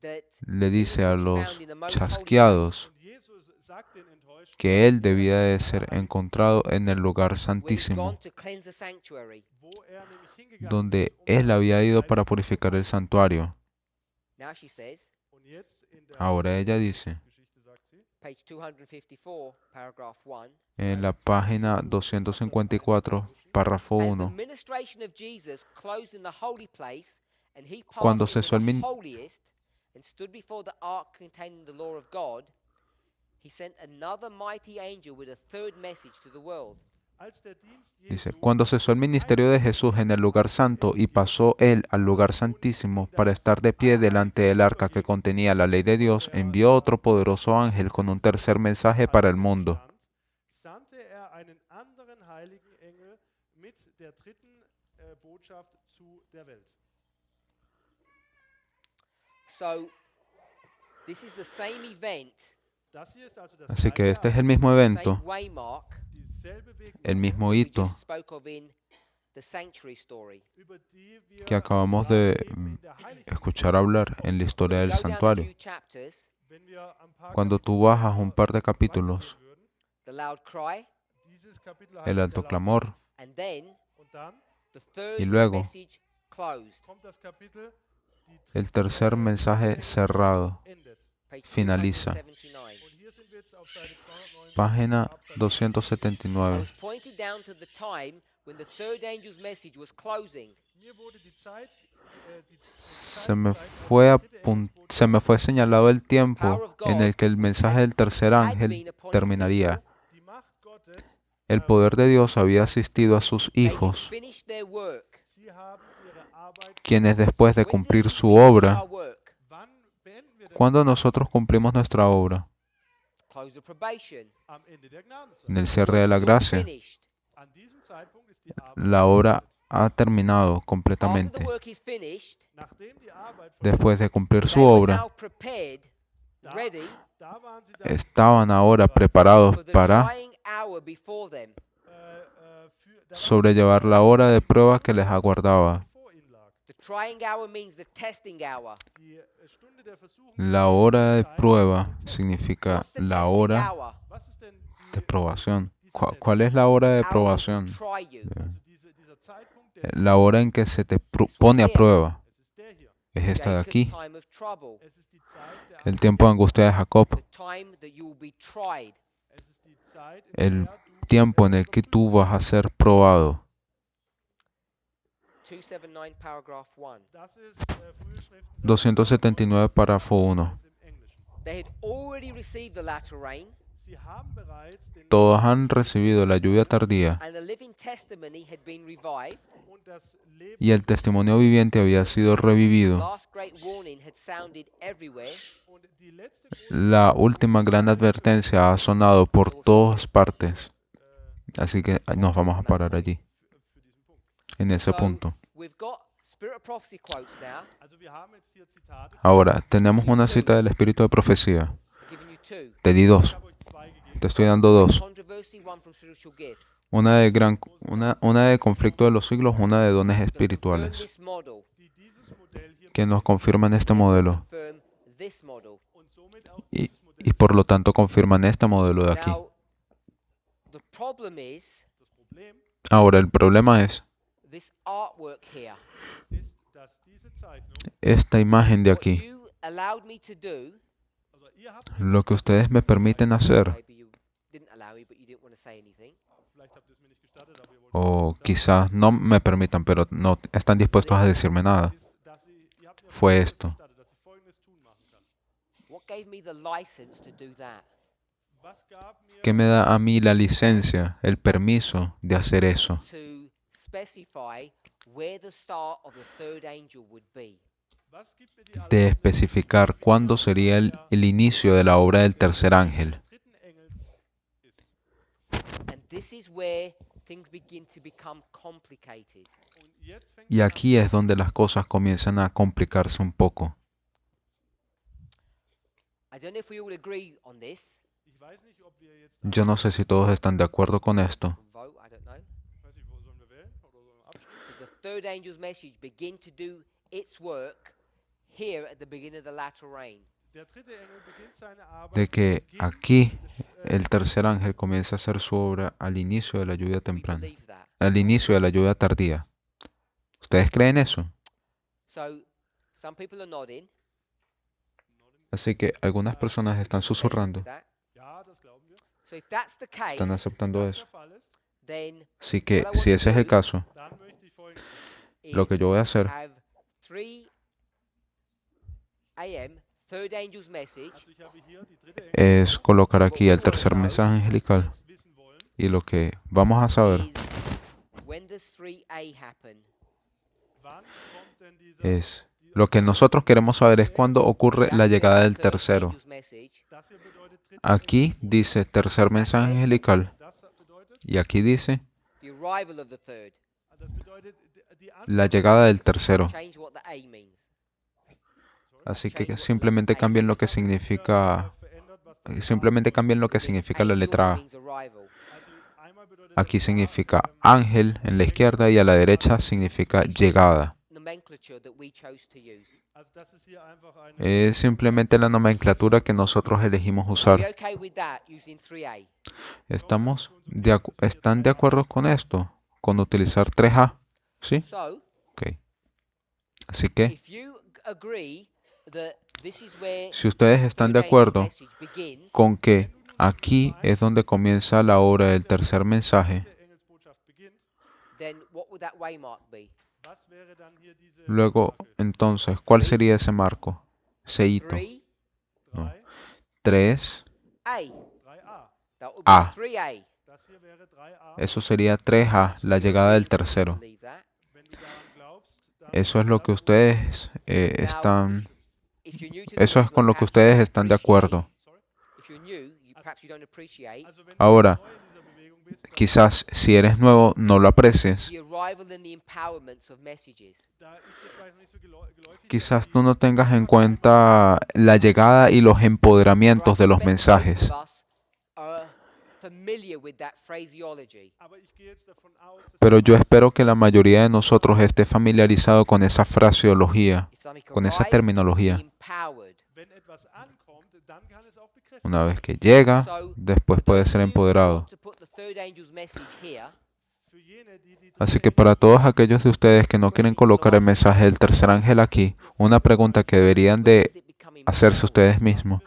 that le dice a Jesus would be los found in the most holy chasqueados Und Jesus sagt den Enttäuschten, que él debía de ser encontrado en el lugar where he's santísimo, gone to cleanse the sanctuary. wo nämlich hingegangen donde ist, él había ido para purificar el santuario. Now she says, Und jetzt in der Ahora ella dice, Geschichte sagt sie, page 254, paragraph 1. en la página 254, párrafo As the 1, ministration of Jesus closed in the holy place, and he passed Cuando into cesó el the min- holiest and stood before the ark containing the law of God, he sent another mighty angel with a third message to the world. als der Dienst dice, Jesu cuando cesó el ministerio de Jesús en el lugar santo y pasó él al lugar santísimo para estar de pie delante del arca que contenía la ley de Dios, envió otro poderoso ángel con un tercer mensaje para el mundo. sandte einen anderen heiligen Engel mit der dritten Botschaft zu der Welt. So, this is the same event, Das hier ist also das Así que gleiche este es el mismo evento, same waymark dieselbe el Wegmarke, mismo we hito just spoke of in the sanctuary story. über die wir que acabamos de eben in der Heiligen escuchar hablar en la historia del Go down a santuario. few chapters, Wenn wir ein paar Cuando tú bajas un par de capítulos, weitergehen würden, the loud cry, dieses Kapitel el heißt alto der clamor, and then Und dann the third Y luego, message closed. kommt das Kapitel, die el tercer mensaje cerrado, endet. Page finaliza. 279. Und hier sind wir jetzt auf Seite 209. Página I 279. was pointed down to the time when the third angel's message was closing. Mir wurde die Zeit, Se me fue señalado el tiempo en el que el mensaje del tercer ángel terminaría. die Macht Gottes, El poder de Dios había asistido a sus They had hijos, finished their work. sie haben ihre Arbeit. quienes después de When did cumplir we su finish obra, our work? Wann beenden wir denn cuando nosotros cumplimos nuestra obra, Close of probation. am Ende der Gnadenzeit? en el cierre de la It's all gracia, finished. An diesem Zeitpunkt ist die Arbeit la obra ha terminado After completamente. the work is finished, nachdem die Arbeit Después de cumplir they su were obra, now prepared, ready da waren sie dann estaban ahora preparados for the para trying hour before them. sobrellevar la hora de prueba que les aguardaba. vor ihnen lag. The trying hour means the testing hour. Die Stunde der Versuchung. La hora de prueba significa What's the la testing hora hour? Was ist denn de probación. die ¿Cuál es la hora de how it will probación? try you. Also dieser Zeitpunkt, der La hora en que se te pone a prueba es ist der hier. es esta de Jacob's aquí. time of trouble, Es ist die Zeit der El tiempo de angustia de Jacob. the time that you will be tried. Es ist die Zeit, in El der du tiempo en el que tú vas a ser probado. 279 paragraph 1. Das ist frühe Schriften 279 párrafo 1. im Englischen. They had already received the latter rain, Sie haben bereits den Todos han recibido la lluvia tardía and the living testimony had been revived. und das Leben y el testimonio viviente había sido The revivido. last great warning had sounded everywhere. und die letzte La última gran advertencia ha sonado por todas partes. Así que nos vamos a parar allí, für diesen Punkt. en ese So, punto. we've got Spirit of Prophecy quotes now. Also wir haben jetzt hier Zitate. Ahora, tenemos una cita del Espíritu de Profecía. I've given you two. Te di dos. Ich habe euch zwei gegeben. Te estoy dando dos. Controversy, one from spiritual gifts. Una de conflicto de los siglos, una de dones That confirm espirituales, this model, Die dieses Modell hier que nos confirman este modelo confirm this model. und somit auch y, dieses Modell. y por lo tanto confirman este modelo de aquí. Now, the problem is Das Problem Ahora, el problema es this artwork here. ist, dass diese Zeichnung, esta imagen de What aquí. you allowed me to do, also ihr habt, Lo que ustedes me permiten hacer, maybe you didn't allow me, but you didn't want to say anything. vielleicht habt ihr es mir nicht gestattet, aber ihr wollt o quizás no me permitan, pero no están dispuestos a decirme nada, ist, dass ihr habt mir fue Folgendes esto. gestattet, dass ich Folgendes tun machen kann. What gave me the license to do that? Was gab mir ¿Qué me da a mí la licencia, el permiso de hacer eso? To specify where the star of the third angel would be. was gibt mir die De especificar cuándo sería el inicio de la obra del tercer ángel. dritten Engels ist? And this is where things begin to become complicated. Und jetzt fängt Y aquí es donde las cosas comienzan a complicarse un poco. I don't know if we all agree on this. ich weiß nicht, ob wir jetzt Yo no sé si todos están de acuerdo con esto. Vote, I don't know. weiß nicht, wo sollen wir wählen oder sollen wir abstimmen? Does the third angel's message begin to do its work here at the beginning of the latter rain? Der dritte Engel beginnt seine Arbeit De que beginnt aquí el tercer ángel comienza a hacer su obra al inicio de la lluvia We temprana, believe that. al inicio de la lluvia tardía. ¿Ustedes creen eso? So some people are nodding. Así que algunas personas están susurrando, That. Ja, das glauben wir. So if that's the case, están aceptando Der eso. Fall ist, then Así que si ese es el caso, dann möchte ich Folgendes. lo que yo voy a hacer have 3 a.m. third angel's message Also ich habe hier die dritte Engel, es colocar aquí el tercer mensaje angelical. jetzt wissen wollen, Y lo que vamos a saber is when does 3a happen? wann kommt denn dieser, es, lo que nosotros queremos saber es cuándo ocurre la That llegada says del third tercero. angel's message. das hier bedeutet dritte Aquí dice tercer mensaje angelical das bedeutet, y aquí dice The arrival of the third. das bedeutet die la llegada del tercero. Change what the A means. Así que simplemente cambien lo que significa, verändert, was simplemente cambien lo que significa la letra A. Means arrival. also einmal bedeutet Aquí significa ángel en la izquierda y a la derecha significa llegada. Nomenclature that we chose to use. also das ist hier einfach eine Es simplemente la nomenclatura que nosotros elegimos Are usar. you okay with that using 3a? ¿Están de acuerdo con esto? Con utilizar 3A. ¿Sí? So, Ok. Así que, if you agree that this is where si ustedes están de third angel's acuerdo message begins, con que aquí es donde comienza la obra del tercer mensaje, der Engelsbotschaft beginnt, then what would that waymark be? was wäre dann hier diese luego, entonces, ¿cuál sería ese marco? Ese hito. 3a. No. 3, 3a. That would A. be 3a. Das hier wäre 3a. eso sería 3A, la llegada del tercero. Believe that. Wenn du daran glaubst, dann Eso es lo que ustedes están, If you're new to the eso es con lo que movement, ustedes perhaps están de you don't acuerdo. sorry. appreciate- If you're new, perhaps you don't appreciate Also wenn Ahora, du neu in dieser Bewegung bist, dann quizás si eres nuevo no lo aprecies. the arrival and the empowerments of messages. da ist dir vielleicht noch nicht so geläufig. Quizás tú no tengas en cuenta la llegada y los empoderamientos de los mensajes. Most of us are familiar with that phraseology. Aber ich gehe jetzt davon aus, dass Pero yo espero que la mayoría de nosotros esté familiarizado con esa fraseología, If something con esa arrives, terminología. empowered. wenn etwas ankommt, dann kann es auch bekräftigt Una vez que llega, So, después puede ser those of you who empoderado. want to put the third third angel's message here Für jene, die die Así que para todos aquellos de ustedes que no quieren colocar el mensaje del tercer ángel aquí, una pregunta que deberían de is it becoming hacerse more? ustedes mismos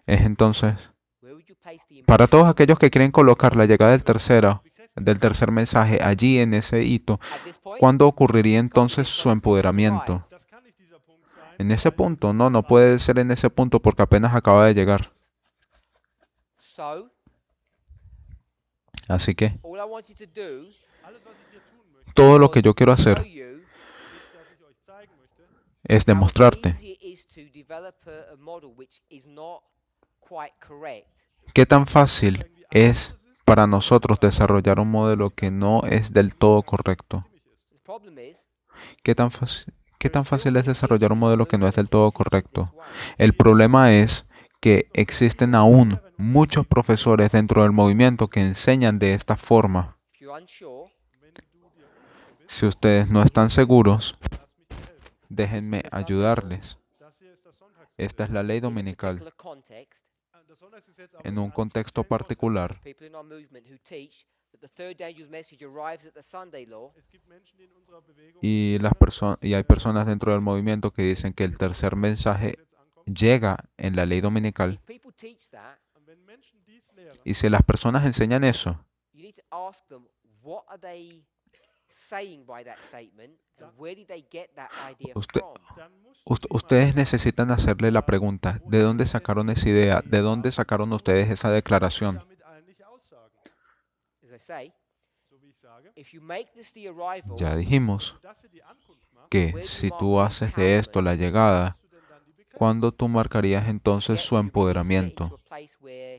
es entonces, Where would you place the para todos importance aquellos que quieren colocar la llegada del tercer mensaje allí en ese hito, at this point? ¿cuándo ocurriría entonces su empoderamiento? Das kann nicht dieser Punkt sein. En ese punto, no, no puede ser en ese punto porque apenas acaba de llegar. So, Así que all I want you to do Alles, was ich hier tun möchte, todo lo que yo was quiero to show hacer you ist, dass ich euch zeigen möchte, es how demostrarte easy it is to develop a model which is not quite correct. qué tan fácil es para nosotros desarrollar un modelo que no es del todo correcto. The problem is, ¿Qué tan fácil es desarrollar un modelo que no es del todo correcto? El problema es que existen aún muchos profesores dentro del movimiento que enseñan de esta forma. if you're unsure, Si ustedes no están seguros, lass mich dir helfen. déjenme ayudarles. Das hier ist das Sonntagsgesetz. Esta es la ley in a dominical. particular context, Das Sonntagsgesetz aber En un in einem contexto speziellen Kontext. particular, people in our movement who teach that the third angel's message arrives at the Sunday law, Es gibt Menschen, die in unserer Bewegung y hay personas dentro del movimiento que dicen que el tercer mensaje Gesetz ankommt. llega en la ley dominical. if people teach that, Und wenn Menschen dies lehren, Y si las personas enseñan eso, you need to ask them, what are they saying by that statement, and where did they get that idea Usted- from? dann musst du ustedes necesitan hacerle la pregunta, ¿de dónde sacaron esa idea? ¿De dónde sacaron ustedes esa declaración? damit eigentlich aussagen. As I say, So wie ich sage, if you make this the arrival, Ya dijimos das hier die Ankunft macht, que si tú haces de esto la llegada, hast du denn dann die Bekräftigung? ¿cuándo tú marcarías entonces su you begin to get empoderamiento? into a place where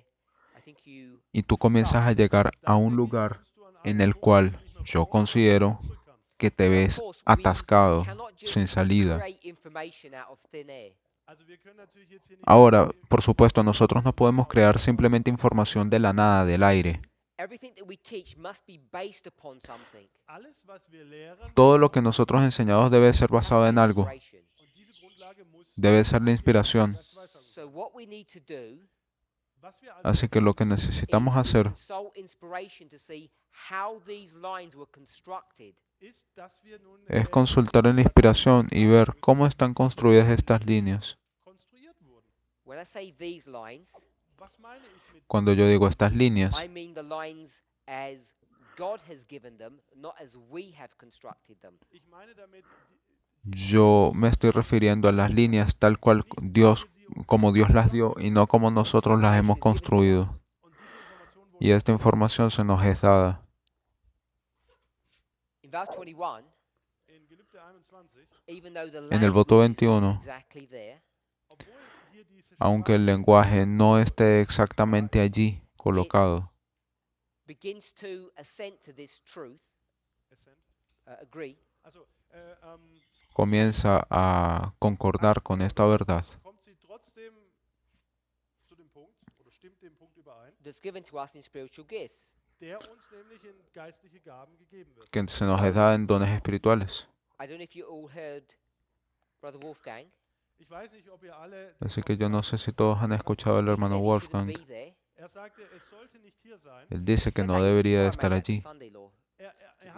I think you Y tú comienzas a llegar a un lugar en el cual yo considero que te ves atascado, sin salida. create information out of thin air. Also wir können natürlich jetzt hier nicht Ahora, por supuesto, nosotros no podemos crear simplemente información de la nada, del aire. Everything that we teach must be based upon something. alles, was wir lehren, Todo lo que nosotros enseñamos debe ser basado en algo. Inspiration. und diese Grundlage muss Debe ser la inspiración. So what we need to do was wir also Así que lo que necesitamos is hacer consult inspiration to see how these lines were constructed. ist, dass wir nun es consultar en la inspiración y ver cómo están construidas estas líneas. konstruiert wurden. When I say these lines, Was meine ich mit Cuando yo digo estas líneas, I mean the lines as God has given them, not as we have constructed them. ich meine damit yo me estoy refiriendo a las líneas tal cual Dios, como Dios las dio y no como nosotros las hemos construido. und diese Information wurde Y esta información se nos es dada. In verse 21, in Gelübde 21, even though the En el voto language is not 21, exactly there, obwohl hier diese aunque el lenguaje no esté exactamente allí colocado, begins to assent to this truth, Essent, agree, also comienza a concordar con esta verdad, kommt sie trotzdem zu dem Punkt oder stimmt dem Punkt überein, that's given to us in spiritual gifts. der uns nämlich in geistliche Gaben gegeben wird. que se nos es dada en dones espirituales. I don't know if you all heard Brother Wolfgang. Ich weiß nicht, ob ihr alle Así que yo no sé si todos han escuchado al He hermano said he shouldn't Wolfgang. be there. er sagte, es sollte nicht hier sein. Él dice He que said no that debería de before I estar made that the allí. Sunday law. Er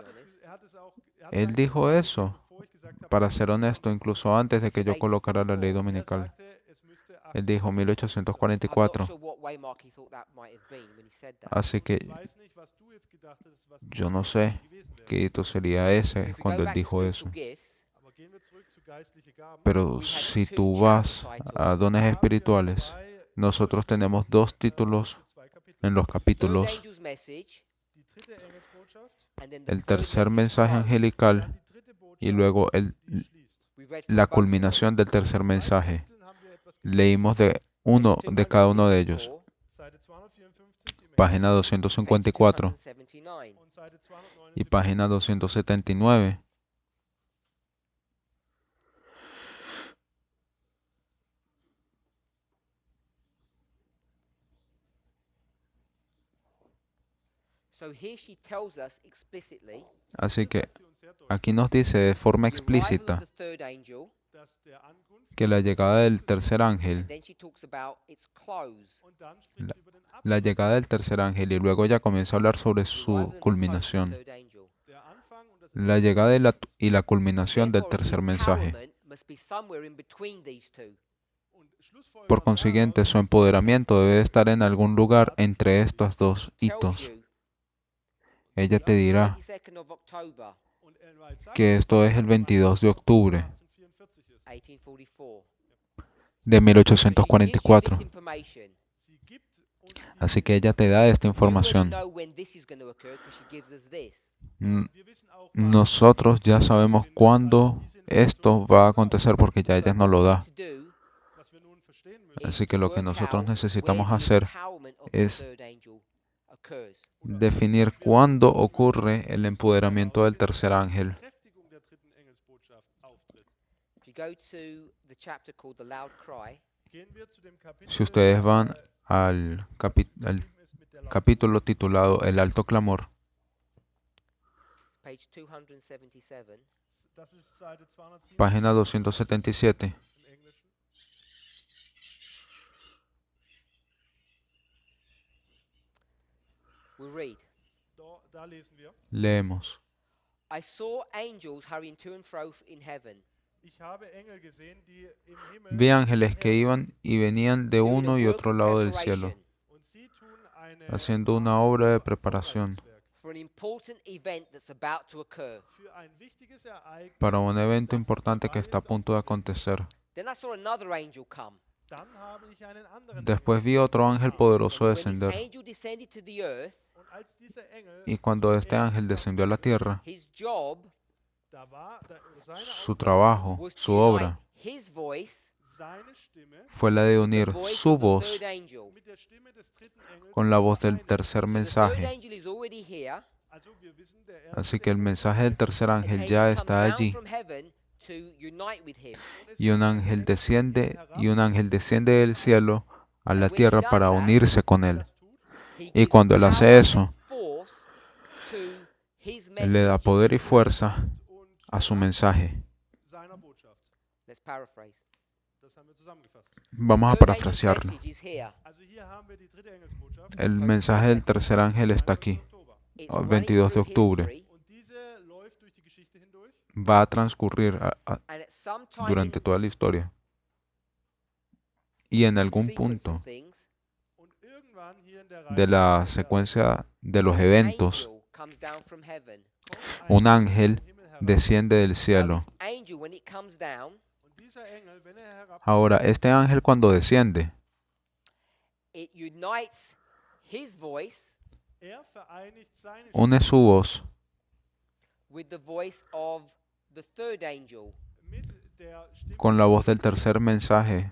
hat es auch Él gesagt, dijo eso, bevor ich gesagt habe, para ser honesto, incluso antes de que yo colocara la ley er dominical. sagte, es müsste Él dijo I'm not 1844. sure what way Mark he thought that might have been when he said that. Así que Ich weiß nicht, was du jetzt gedacht hast, was yo no sé gewesen wäre. qué hito sería ese If we cuando go él back to dijo eso. spiritual gifts, Aber gehen wir zurück zu geistliche Gaben. Pero si tú vas a dones espirituales, nosotros tenemos dos títulos Zwei Kapitel. en los third capítulos. angel's message, Die dritte Engelsbotschaft, and then the El third tercer message mensaje closed. angelical dann die dritte Botschaft, y luego die schließt. We read la from both culminación del tercer mensaje. Kapiteln haben wir etwas gelesen. Leímos de uno de cada uno de ellos. Seite 254 im Página page 254 279. und Seite 279. y página 279. So here she tells us explicitly Así que Sie uns sehr deutlich. aquí nos dice de forma the arrival of explícita the third angel Das dass der Ankunft que la llegada del tercer ángel, Then she talks about its close. und dann spricht sie über den la Abschluss. llegada del tercer ángel, y luego ya comienza a hablar sobre The arrival su and the close of the culminación, third angel. Der Anfang und das la llegada y la culminación del Therefore, its tercer mensaje. empowerment must be somewhere in between these two. und Schlussfolgerung Por consiguiente, su empoderamiento debe estar en algún lugar entre estos dos Tells hitos. you Ella te dirá 22nd of October, und weil sagt, que esto es el 22 de octubre 1844 ist. 1844. de She gives you 1844. this information. Sie gibt uns die, Así que ella te da esta We already información. know when this is going to occur because she gives us this. wir wissen auch, wann Nosotros ya sabemos cuándo esto va a acontecer porque ya ella nos lo da. To do was wir nun verstehen müssen, Así que lo que nosotros necesitamos where the hacer empowerment of the es third angel occurs. definir cuándo ocurre el empoderamiento del tercer ángel. Kräftigung der dritten Engelsbotschaft auftritt. If you go to the chapter called the Loud Cry, Gehen wir zu dem Kapitel, Si ustedes van al beschrieben ist mit der capítulo titulado El alto clamor, page 277, Das ist Seite 207 página 277, im Englischen. we read, Da lesen wir: leemos. I saw angels hurrying to and fro in heaven, Ich habe Engel gesehen, die im Himmel Vi ángeles que iban y venían de doing a uno y work otro of lado del cielo, preparation und sie tun eine haciendo una obra de preparación for an important event that's about to occur. für ein wichtiges Ereignis. para un evento importante que está a punto de acontecer. Then I saw another angel come. Dann habe ich einen anderen Después vi otro ángel poderoso When this descender, angel descended to the earth, und als dieser Engel y cuando este ángel descendió a la tierra, his job seine su trabajo, was su to obra, unite his voice seine Stimme fue la de the unir voice su of the voz third angel. mit der Stimme des dritten Engels con la voz del vereinen. tercer So the third mensaje. angel is already here, Also wir wissen, der erste Así que el mensaje del tercer an ángel angel ya comes está down allí, from heaven to unite with him. y un ángel desciende del cielo a la And when he tierra does para that, unirse con él. das tut, He Y gives cuando él hace power eso, and force to his Él le da message. poder y fuerza und a su mensaje. seiner Botschaft. Let's paraphrase. Das haben wir zusammengefasst. Vamos a Third angel's parafrasearlo. message is here. Also hier haben wir die dritte Engelsbotschaft. El mensaje del tercer ángel está aquí, Oktober. It's el running 22 de through octubre. history, Und diese läuft durch die Geschichte hindurch. Va a transcurrir and at some time durante in toda la historia. Y en the algún sequence punto of things, Und irgendwann hier in der de la secuencia de los an eventos, angel comes down from heaven. un ángel vom Himmel herab. desciende del Now, cielo. this angel, when it comes down, Und dieser Engel, wenn herab, Ahora, este ángel cuando desciende, it unites his voice vereinigt seine une su voz with the voice of the third angel. mit der Stimme. con la voz del tercer mensaje,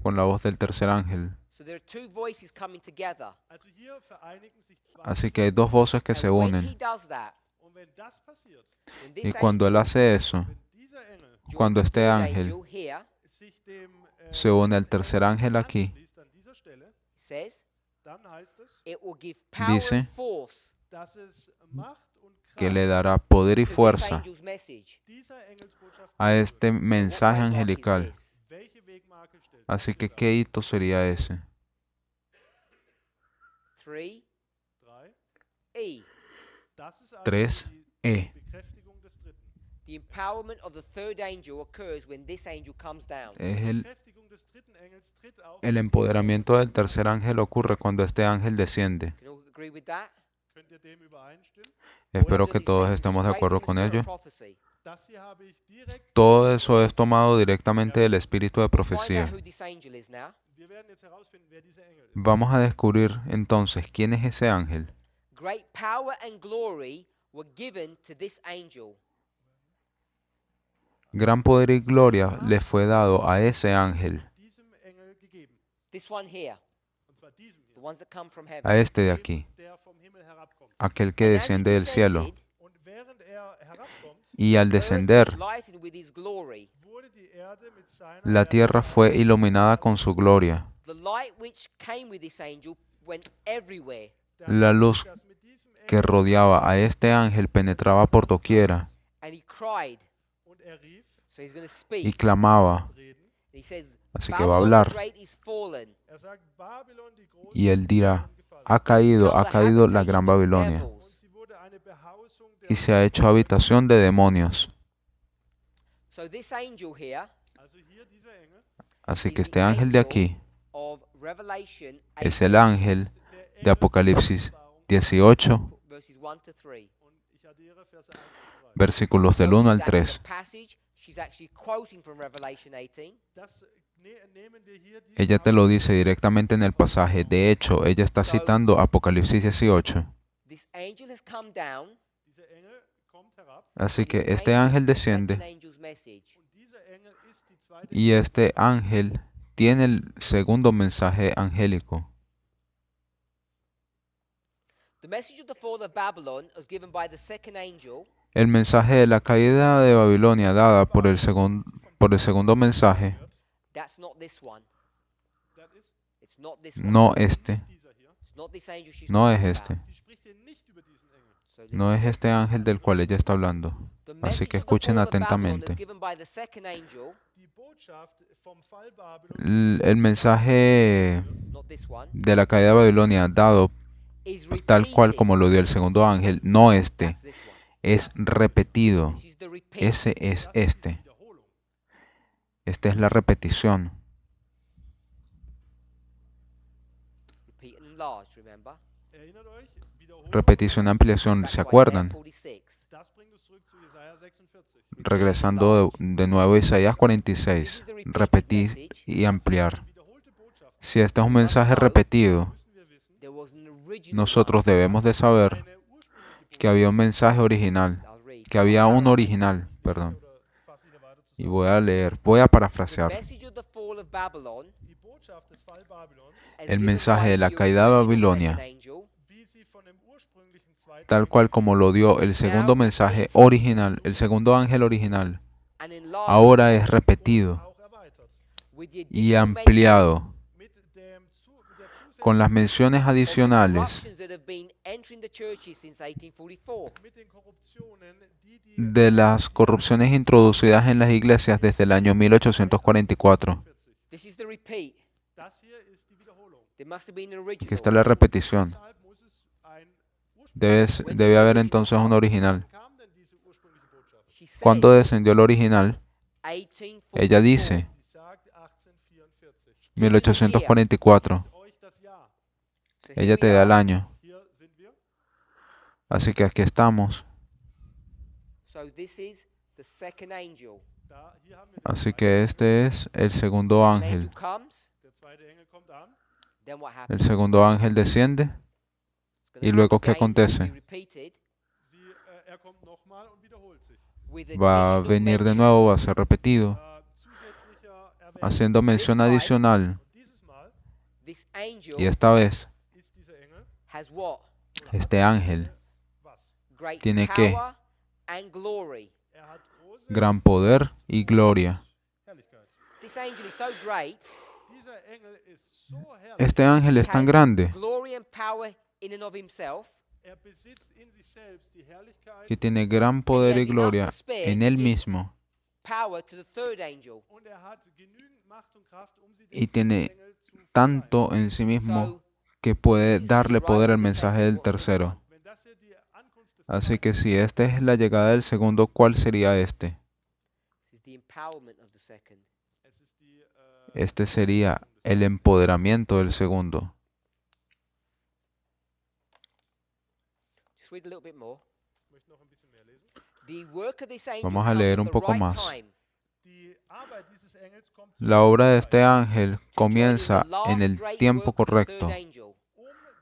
con la voz del tercer ángel. So there are two voices coming together. Also hier vereinigen sich zwei. Así que hay dos voces que And se when he unen. does that, Und wenn das passiert, when Y this cuando él angel hace eso, wenn dieser Engel joins cuando the este third ángel angel here, sich dem se une al tercer ángel aquí, anschließt an dieser Stelle, it says, dann heißt es, it will give power Dice and force dass es Macht und que Kraft le dará poder y to this fuerza angel's message. dieser Engelsbotschaft a este What mensaje waymark is angelical. this? welche Wegmarke stellt. Así que, ¿qué hito sería ese? 3 3. E. Das ist also 3 E. die Bekräftigung des dritten. The empowerment of the third angel occurs when this angel comes down. Es Die el, Bekräftigung des dritten Engels tritt auf. el empoderamiento del tercer ángel ocurre cuando este ángel desciende. Can you all agree with that? Könnt ihr dem übereinstimmen? Espero All of que these todos statements estemos de straight acuerdo from the con spirit ello. of prophecy. Das hier habe ich direkt. Todo eso es tomado directamente del espíritu de Find out profecía. who this angel is now. Wir werden jetzt herausfinden, wer dieser Engel ist. Vamos a descubrir entonces quién es ese ángel. Great power and glory were given to this angel. Gran poder y gloria le fue dado a ese ángel, Diesem Engel gegeben. This one here, Und zwar diesem the hier. ones that come from heaven. a este de aquí, Der vom Himmel herabkommt. aquel que And as he desciende del cielo. descended, Und während herabkommt, Y al the earth descender, was lightened with his glory. wurde die Erde mit seiner la tierra fue iluminada con su gloria. The light which came with this angel went everywhere. La luz das mit diesem Engel que rodeaba a este ángel penetraba por doquiera. And he cried. und er rief, So So he's going to y speak. clamaba. reden. He says, Así que va a Babylon the hablar. Great is fallen. Er sagt, Babylon die Große Y él dirá, ist gefallen. ha caído la gran Babilonia Und sie wurde eine Behausung y der se ha hecho habitación de demonios. So this angel here Also hier dieser Engel Así is que the este ángel de aquí of Revelation es el 18, ángel der de Engel Apocalipsis Offenbarung 18, verses 1 to 3. und ich addiere Verse 1 bis 3. versículos del 1 al 3. The passage, she's actually quoting from Revelation 18. Das nehmen wir hier diesen Ella te lo dice directamente en el pasaje. De hecho, ella está citando Apocalipsis 18. This angel has come down. Dieser Engel kommt herab Así and que this este angel ángel is the desciende second angel's message. und dieser Engel ist die zweite y este ángel tiene el segundo mensaje angélico. The message of the fall of Babylon was given by the second angel. El mensaje de la caída de Babilonia dada por el segundo mensaje, That's not this one. Das ist It's not this one. no este, dieser hier. It's not this angel she's no es talking este, about. Sie spricht hier nicht über diesen Engel. So listen. no es este ángel del cual ella está hablando. The Así message que of the escuchen fall of Babylon atentamente. is given by the second angel, Die Botschaft vom Fall Babylon, El mensaje not this one, de la caída de Babilonia dado is tal cual repeated. como lo dio el segundo ángel, no este, That's this one. es repetido. This is the repeat. Ese es este. Wiederholung. Esta es la repetición. Repeat and enlarge, remember? Erinnert euch, Wiederholung. Repetición, ampliación, Back ¿se to acuerdan? Isaiah 46. Das bringt uns zurück zu Jesaja 46. Regresando de nuevo a Isaías 46, repetir y ampliar. Wiederholte Botschaft. Si este es un mensaje repetido, Müssen wir wissen, There was an original nosotros debemos de saber eine ursprüngliche que había un mensaje original, one. I'll read. que había un original, perdón. oder fasse ich da weiter Y zusammen. voy a leer, voy a The parafrasear. message of the fall of Babylon Die Botschaft des Fall Babylons, as El given mensaje by de la the caída de original Babilonia, second angel, wie sie von dem ursprünglichen zweiten tal cual como lo dio el segundo mensaje original, el segundo ángel original, and enlarged ahora es repetido auch erweitert. with the y additional ampliado Mit der con las menciones mention of the adicionales corruptions that have been entering the churches since 1844. mit den Korruptionen, die de las corrupciones introducidas en las iglesias desde el año 1844. This is the repeat. Das hier ist die Wiederholung. There must have been an Aquí está original. la repetición. Deshalb muss es ein Ursprung. Debe haber entonces un original. Kam denn diese ursprüngliche Botschaft? She says, ¿Cuándo descendió el original? 1844. Ella dice Sie sagt 1844. 1844. Euch das Jahr. So here Ella we te da el are. año. Hier sind wir. Así que aquí estamos. So this is the second angel. Hier haben wir Así que este es el segundo An ángel. angel comes, der zweite Engel kommt an. then what El happens? segundo ángel desciende. It's gonna y luego, ¿qué again be acontece? repeated Er kommt nochmal und wiederholt sich. with Va a additional venir de mention. nuevo, va a ser repetido, Zusätzlicher Erwähnung. haciendo mención adicional. Und dieses Mal This angel Y esta vez, ist dieser Engel has what? este ángel was? Great ¿Tiene qué? power and glory. Er hat große gran poder y gloria. Herrlichkeit. This angel is so great. Dieser Engel ist so herrlich. Este ángel es tan grande Glory and power in and of himself. Er besitzt in sich selbst die Herrlichkeit que tiene gran poder y gloria en él mismo Power to the third angel. und er hat genügend Macht und Kraft, um sie y dem tiene Engel zu verleihen. tanto en sí mismo So que puede darle poder al mensaje del tercero. Wenn das hier die Ankunft des Así que si esta es la llegada del segundo, ¿cuál sería este? this is the empowerment of the second. es ist die Este sería el empoderamiento del segundo. Just read a little bit more. ich möchte noch ein bisschen mehr lesen. The work of this angel Vamos a comes leer at un the poco right más. time. Die Arbeit dieses Engels kommt La obra de este ángel to comienza join in the last en el great tiempo work of the correcto third angel.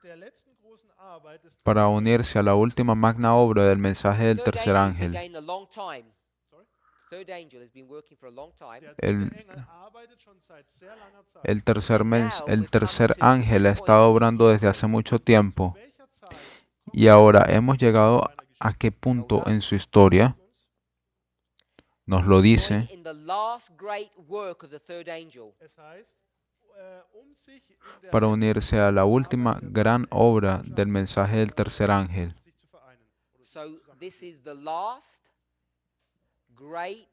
der letzten großen Arbeit des para unirse a la última magna obra del mensaje del Third tercer angel has been ángel. going a long time. Sorry? Third angel has been working for a long time. Der El- dritte Engel arbeitet schon seit sehr langer Zeit. El tercer ángel ha estado obrando desde hace mucho tiempo. Welcher Zahl Y ahora hemos llegado a qué punto en su historia nos lo Join dice in the last great work of the third angel. es heißt, sich in der para letzten unirse a la großen última Arbeit der gran obra del mensaje del tercer ángel. sich zu vereinen. So this is the last great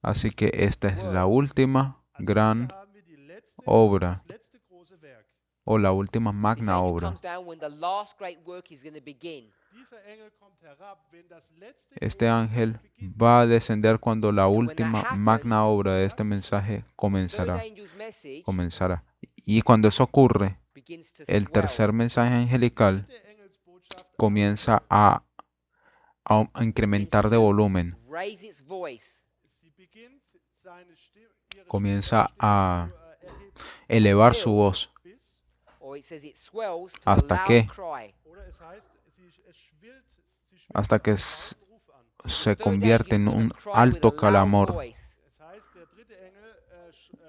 Así que esta es la última gran Hier haben wir die letzte, obra das letzte große Werk. o la última This magna angel obra. comes down when the last great work is going to begin. Dieser Engel kommt herab, wenn das letzte Este große ángel Werk beginnt. va a descender cuando la when that última happens, magna obra de este mensaje Third comenzará. angel's message Y cuando eso ocurre, begins to el swell. tercer mensaje angelical Der Engelsbotschaft comienza a incrementar de volumen, Raise its voice. sie beginnt seine Stimme, ihre comienza Stimme a zu erheben. elevar su voz Bis, Or it says it swells to ¿Hasta a loud qué? cry. oder es heißt, es schwillt hasta que zu einem lauten Ruf an. se Third convierte en angel's gonna un cry alto with a loud clamor. voice. Es heißt, der dritte Engel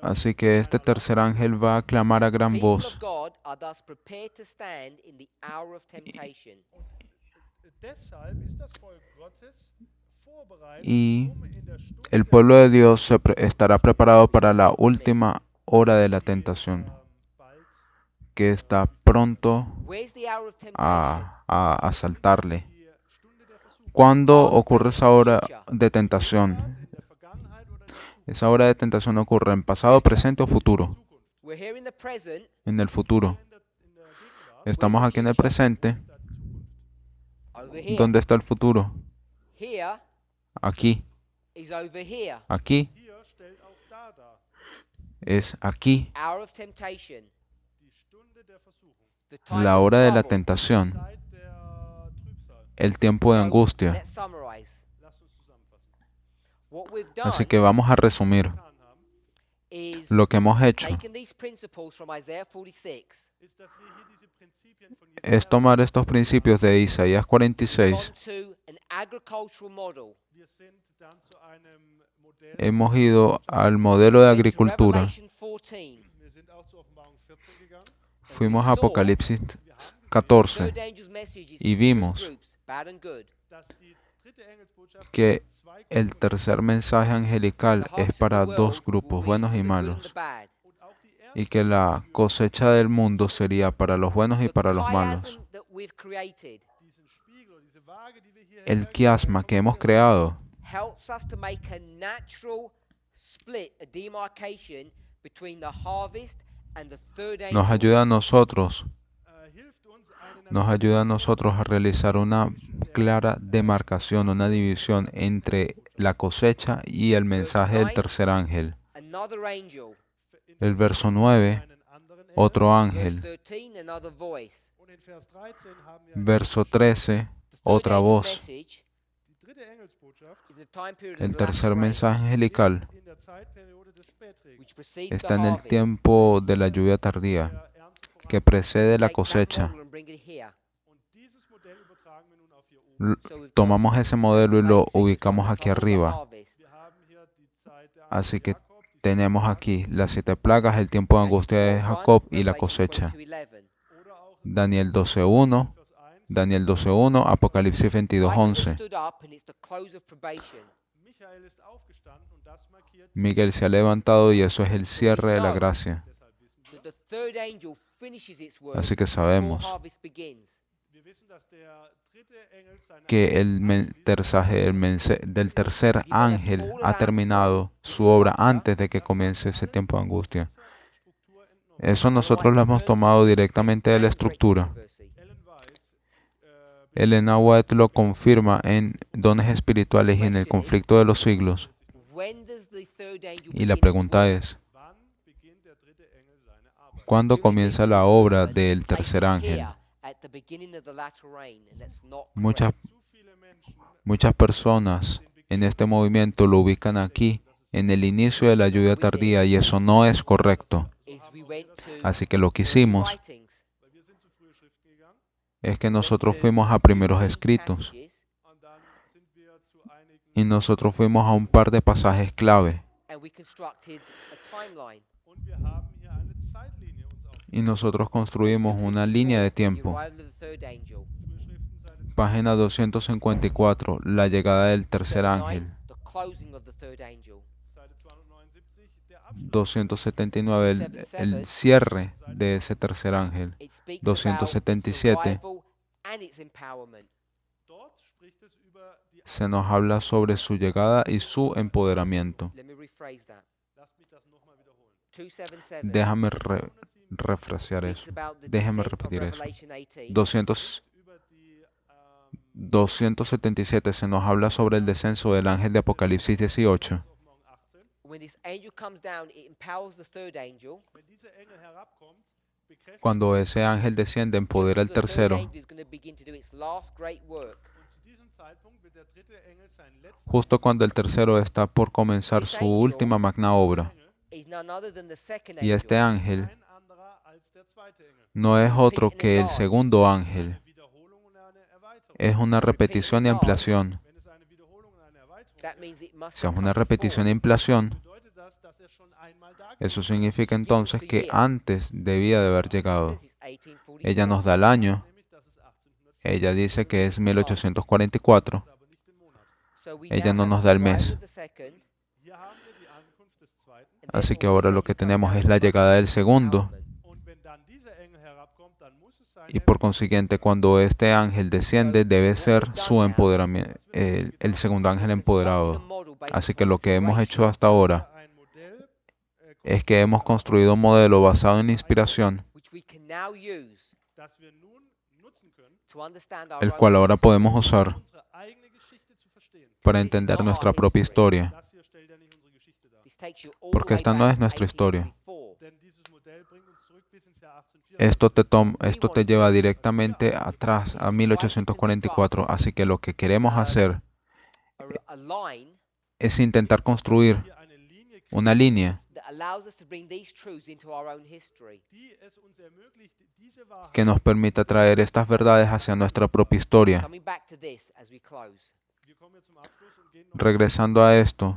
Así que este tercer ángel va a clamar a gran People voz. of God are thus prepared to stand in the hour of temptation. deshalb ist das Volk Gottes vorbereitet, Y in der Stunde el pueblo de Dios estará preparado para la última hora de la tentación, bald que está pronto Where's the hour of temptation? a asaltarle. die Stunde der Versuchung. ¿Cuándo ocurre esa hora de tentación? In der Vergangenheit oder in der Zukunft. Esa hora de tentación ocurre en pasado, presente o futuro. We're here in the present. En el futuro. In der Gegenwart Estamos aquí en el presente. ist da die Zukunft. Over here. ¿Dónde está el futuro? Here Aquí. is over here. Aquí Hier stellt auch da dar es aquí. Hour of temptation. die Stunde der Versuchung, The time La of hora de la trouble. tentación. Zeit der Trübsal. El tiempo de So, angustia. let's summarize. Lasst uns zusammenfassen. What we've done Así que vamos a resumir. Getan haben, is Lo que hemos hecho taken these principles from Isaiah 46, ist, dass wir hier diese Prinzipien von Jesaja es tomar estos principios de Isaías gone 46. to an agricultural model. Wir sind dann zu einem Modell, Hemos ido al modelo de went to agricultura. Revelation 14. wir sind auch zur Offenbarung 14 gegangen. Fuimos a Apocalipsis 14 Third angel's message is y two vimos groups, bad and good. Dass die dritte Engelsbotschaft que zwei el Gruppen tercer mensaje angelical The es harvest para of the dos world grupos, will buenos reap y for the good and malos, the bad. und auch die Ernte y que la cosecha del mundo sería para los buenos y The para los malos. chiasm that we've created diesen Spiegel, diese Waage, die wir hier El quiasma que hemos creado helps us to make a natural split, a demarcation between the harvest and the third angel. nos ayuda a nosotros, hilft uns eine nos ayuda a nosotros a realizar una clara demarcación, una división entre la cosecha y el mensaje del tercer ángel. Another angel. El verso 9, einen anderen Engel. otro Verse ángel. 13, another voice. Und in Vers 13 haben wir Verso 13, The third otra angel's voz. message die dritte Engelsbotschaft is the time period of El the latter tercer rain, mensaje angelical in der Zeitperiode des Spätregens, which precedes the está en el harvest. tiempo de la lluvia tardía, der Ernte voran. que precede la Take that cosecha. model and bring it here. Und dieses Modell übertragen wir nun auf hier oben. So we've got Tomamos ese modelo y lo rain, so we've ubicamos got aquí the arriba. harvest. Wir haben hier die Zeit der Así que Jakob, die tenemos aquí las 7 plagas, el tiempo de angustia de Jacob y la cosecha. oder auch Daniel 12:1, Vers 1. Daniel 12:1, Apocalipsis 22:11. stood up and it's the close of probation. Michael ist aufgestanden und das markiert, Miguel se ha levantado y eso es el cierre de la gracia. deshalb wissen wir, That the third angel finishes its work Así que before sabemos harvest begins. wir wissen, dass der dritte Engel seine que el del tercer ángel ha terminado su obra antes de que comience ese tiempo de angustia. Struktur entnommen. Eso nosotros lo hemos tomado directamente de la estructura. Ellen White Elena White lo confirma en Dones Espirituales y en el conflicto de los siglos. When does the third angel Y la begin its pregunta work? es, wann beginnt der dritte Engel seine Arbeit? ¿cuándo comienza la obra del Placed tercer ángel? here at the beginning of the latter rain, and that's not Muchas, Zu viele Menschen muchas personas en este movimiento lo ubican aquí, en el inicio de la lluvia tardía, y eso no es correcto. is we went to Así que lo que hicimos writings, weil wir sind zu frühe Schriften gegangen es que nosotros fuimos a primeros escritos passages, und dann sind wir zu einigen y nosotros fuimos a un par de pasajes clave and we constructed a timeline. und wir haben hier eine Zeitlinie uns auf y nosotros construimos una línea de The tiempo. arrival of the third angel. frühe Schriften Seite Página 254, la llegada del tercer Seven ángel. nine, the closing of the third angel. Seite 279, der Abschluss 279, el cierre de ese tercer ángel. It speaks 277. about survival and its empowerment. dort spricht es über die se nos habla sobre su llegada y su empoderamiento. Let me rephrase that. Lasst mich das nochmal wiederholen. 277 Déjame refrasear speaks eso. about the Déjeme descent of repetir eso. Revelation 18. 277 se nos habla sobre el descenso del ángel de Apocalipsis 18. Auf Morgen 18. When this angel comes down, it empowers the third angel. Wenn dieser Engel herabkommt, bekräftigt Cuando ese ángel desciende, empodera al just as the third tercero. angel is going to begin to do its last great work. und zu diesem Zeitpunkt wird der dritte Engel seinen letzten Justo cuando el tercero está por comenzar su última magna obra. Engel, Is none other than the second Y este angel, ángel kein anderer als der zweite Engel. no es otro que el segundo ángel. Eine Wiederholung und eine Erweiterung. Es una repetición y ampliación. Wenn es eine Wiederholung und eine Erweiterung that means it must Si es have una come repetición y before. ampliación, bedeutet das, dass er schon einmal da eso significa entonces que antes debía de haber It llegado. says it's 1844, Ella nos da el año. nämlich, dass es 1800 Ella dice que es 1844. aber nicht den Monat. so we Ella now no have nos the da el arrival mes. of the second, Hier haben wir die Ankunft des zweiten. and Así que therefore ahora we lo say que it comes tenemos down es la to the llegada del first segundo. empowerment. Und wenn dann dieser Engel herabkommt, dann muss es sein Y por consiguiente, cuando este ángel desciende, debe ser su empoderamiento, el segundo ángel empoderado. Así que lo que hemos hecho hasta ahora ein Modell, es que hemos construido un modelo basado en inspiración, which we can now use das wir nun nutzen können, to understand our el own cual ahora history. podemos usar unsere eigene Geschichte zu verstehen. para entender nuestra propia historia. Das hier stellt ja nicht unsere Geschichte dar. This takes you all Porque the way esta no back es to nuestra historia. 1844. Denn dieses Modell bringt uns zurück bis ins Jahr 1844. Esto te lleva directamente atrás a 1844. Así que lo que queremos hacer A line es intentar construir Hier eine Linie kriegen, una línea that allows us to bring these truths into our own history. die es uns ermöglicht, diese Wahrheit que nos permita traer estas verdades hacia nuestra propia historia. Coming back to this as we close. Wir kommen jetzt zum Abschluss und gehen noch Regresando a esto,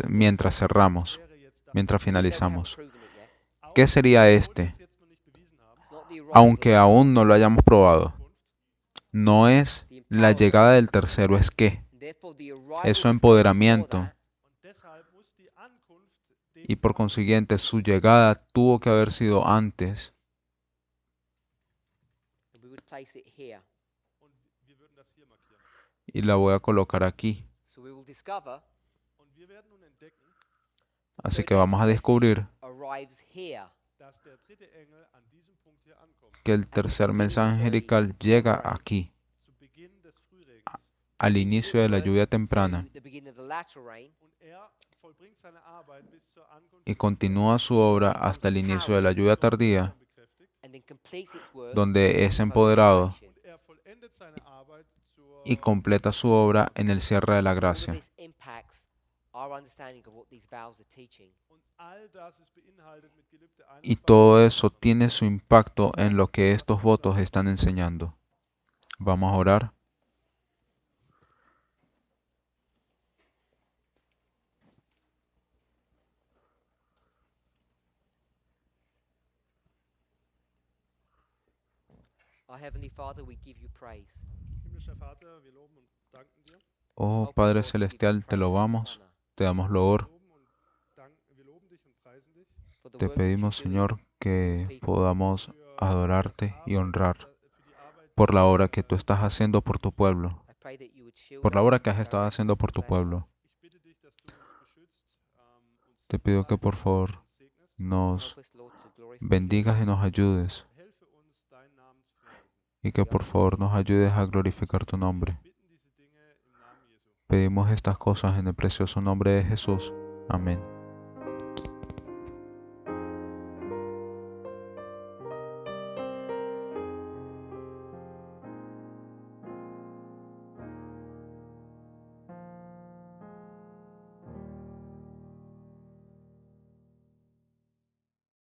mientras cerramos, wäre jetzt das, mientras We know we haven't finalizamos. proven it yet. ¿Qué sería obwohl este? wir es jetzt noch nicht bewiesen haben. It's not the arrival Aunque of aún no lo hayamos probado. No es the la empowerment. llegada del tercero, es que Therefore, the arrival es su was empoderamiento. before that, Und deshalb muss die Ankunft dem Y por consiguiente su llegada tuvo que haber sido antes. and we would place it here. und wir würden das hier markieren. Y la voy a colocar aquí. So we will discover Und wir werden nun entdecken, Así que vamos a descubrir arrives here. dass der dritte Engel an diesem Punkt hier ankommt, que el tercer mensaje angelical llega aquí, zu Beginn des Frühregens. al inicio de la lluvia temprana, To the beginning of the latter rain, Und er vollbringt seine Arbeit bis zur Ankunft y continúa su obra hasta el inicio de la lluvia tardía, bekräftigt. and then completes its work. donde es in empoderado close Und er vollendet seine Arbeit zur y completa su obra en el cierre de la All of gracia. this impacts our understanding of what these vows are teaching. und all das ist beinhaltet mit Gelübde Y 21. todo eso tiene su impacto en lo que estos votos están enseñando. Vamos a orar. Our Heavenly Father, we give you praise. Himmlischer Vater, wir loben und danken dir. Oh Help us, Padre Lord, to give you Celestial, te praise lo and vamos, honor te damos loor. Wir loben dich und preisen dich for the Te work that you're pedimos, doing. Señor, que podamos für adorarte y honrar für die Arbeit, por la obra que tú estás haciendo por tu pueblo, I pray that you would shield por la us, obra que has estado direct haciendo us, por tu bless pueblo. us, Ich bitte dich, dass du uns beschützt, uns Te pido que por favor segnest. nos help us, Lord, to glorify bendigas y nos ayudes, Helfe uns, deinen Namen zu verherrlichen. y que por favor nos ayudes a glorificar tu nombre. Wir bitten diese Dinge im Namen Jesu. Pedimos estas cosas en el precioso nombre de Jesús. Amén.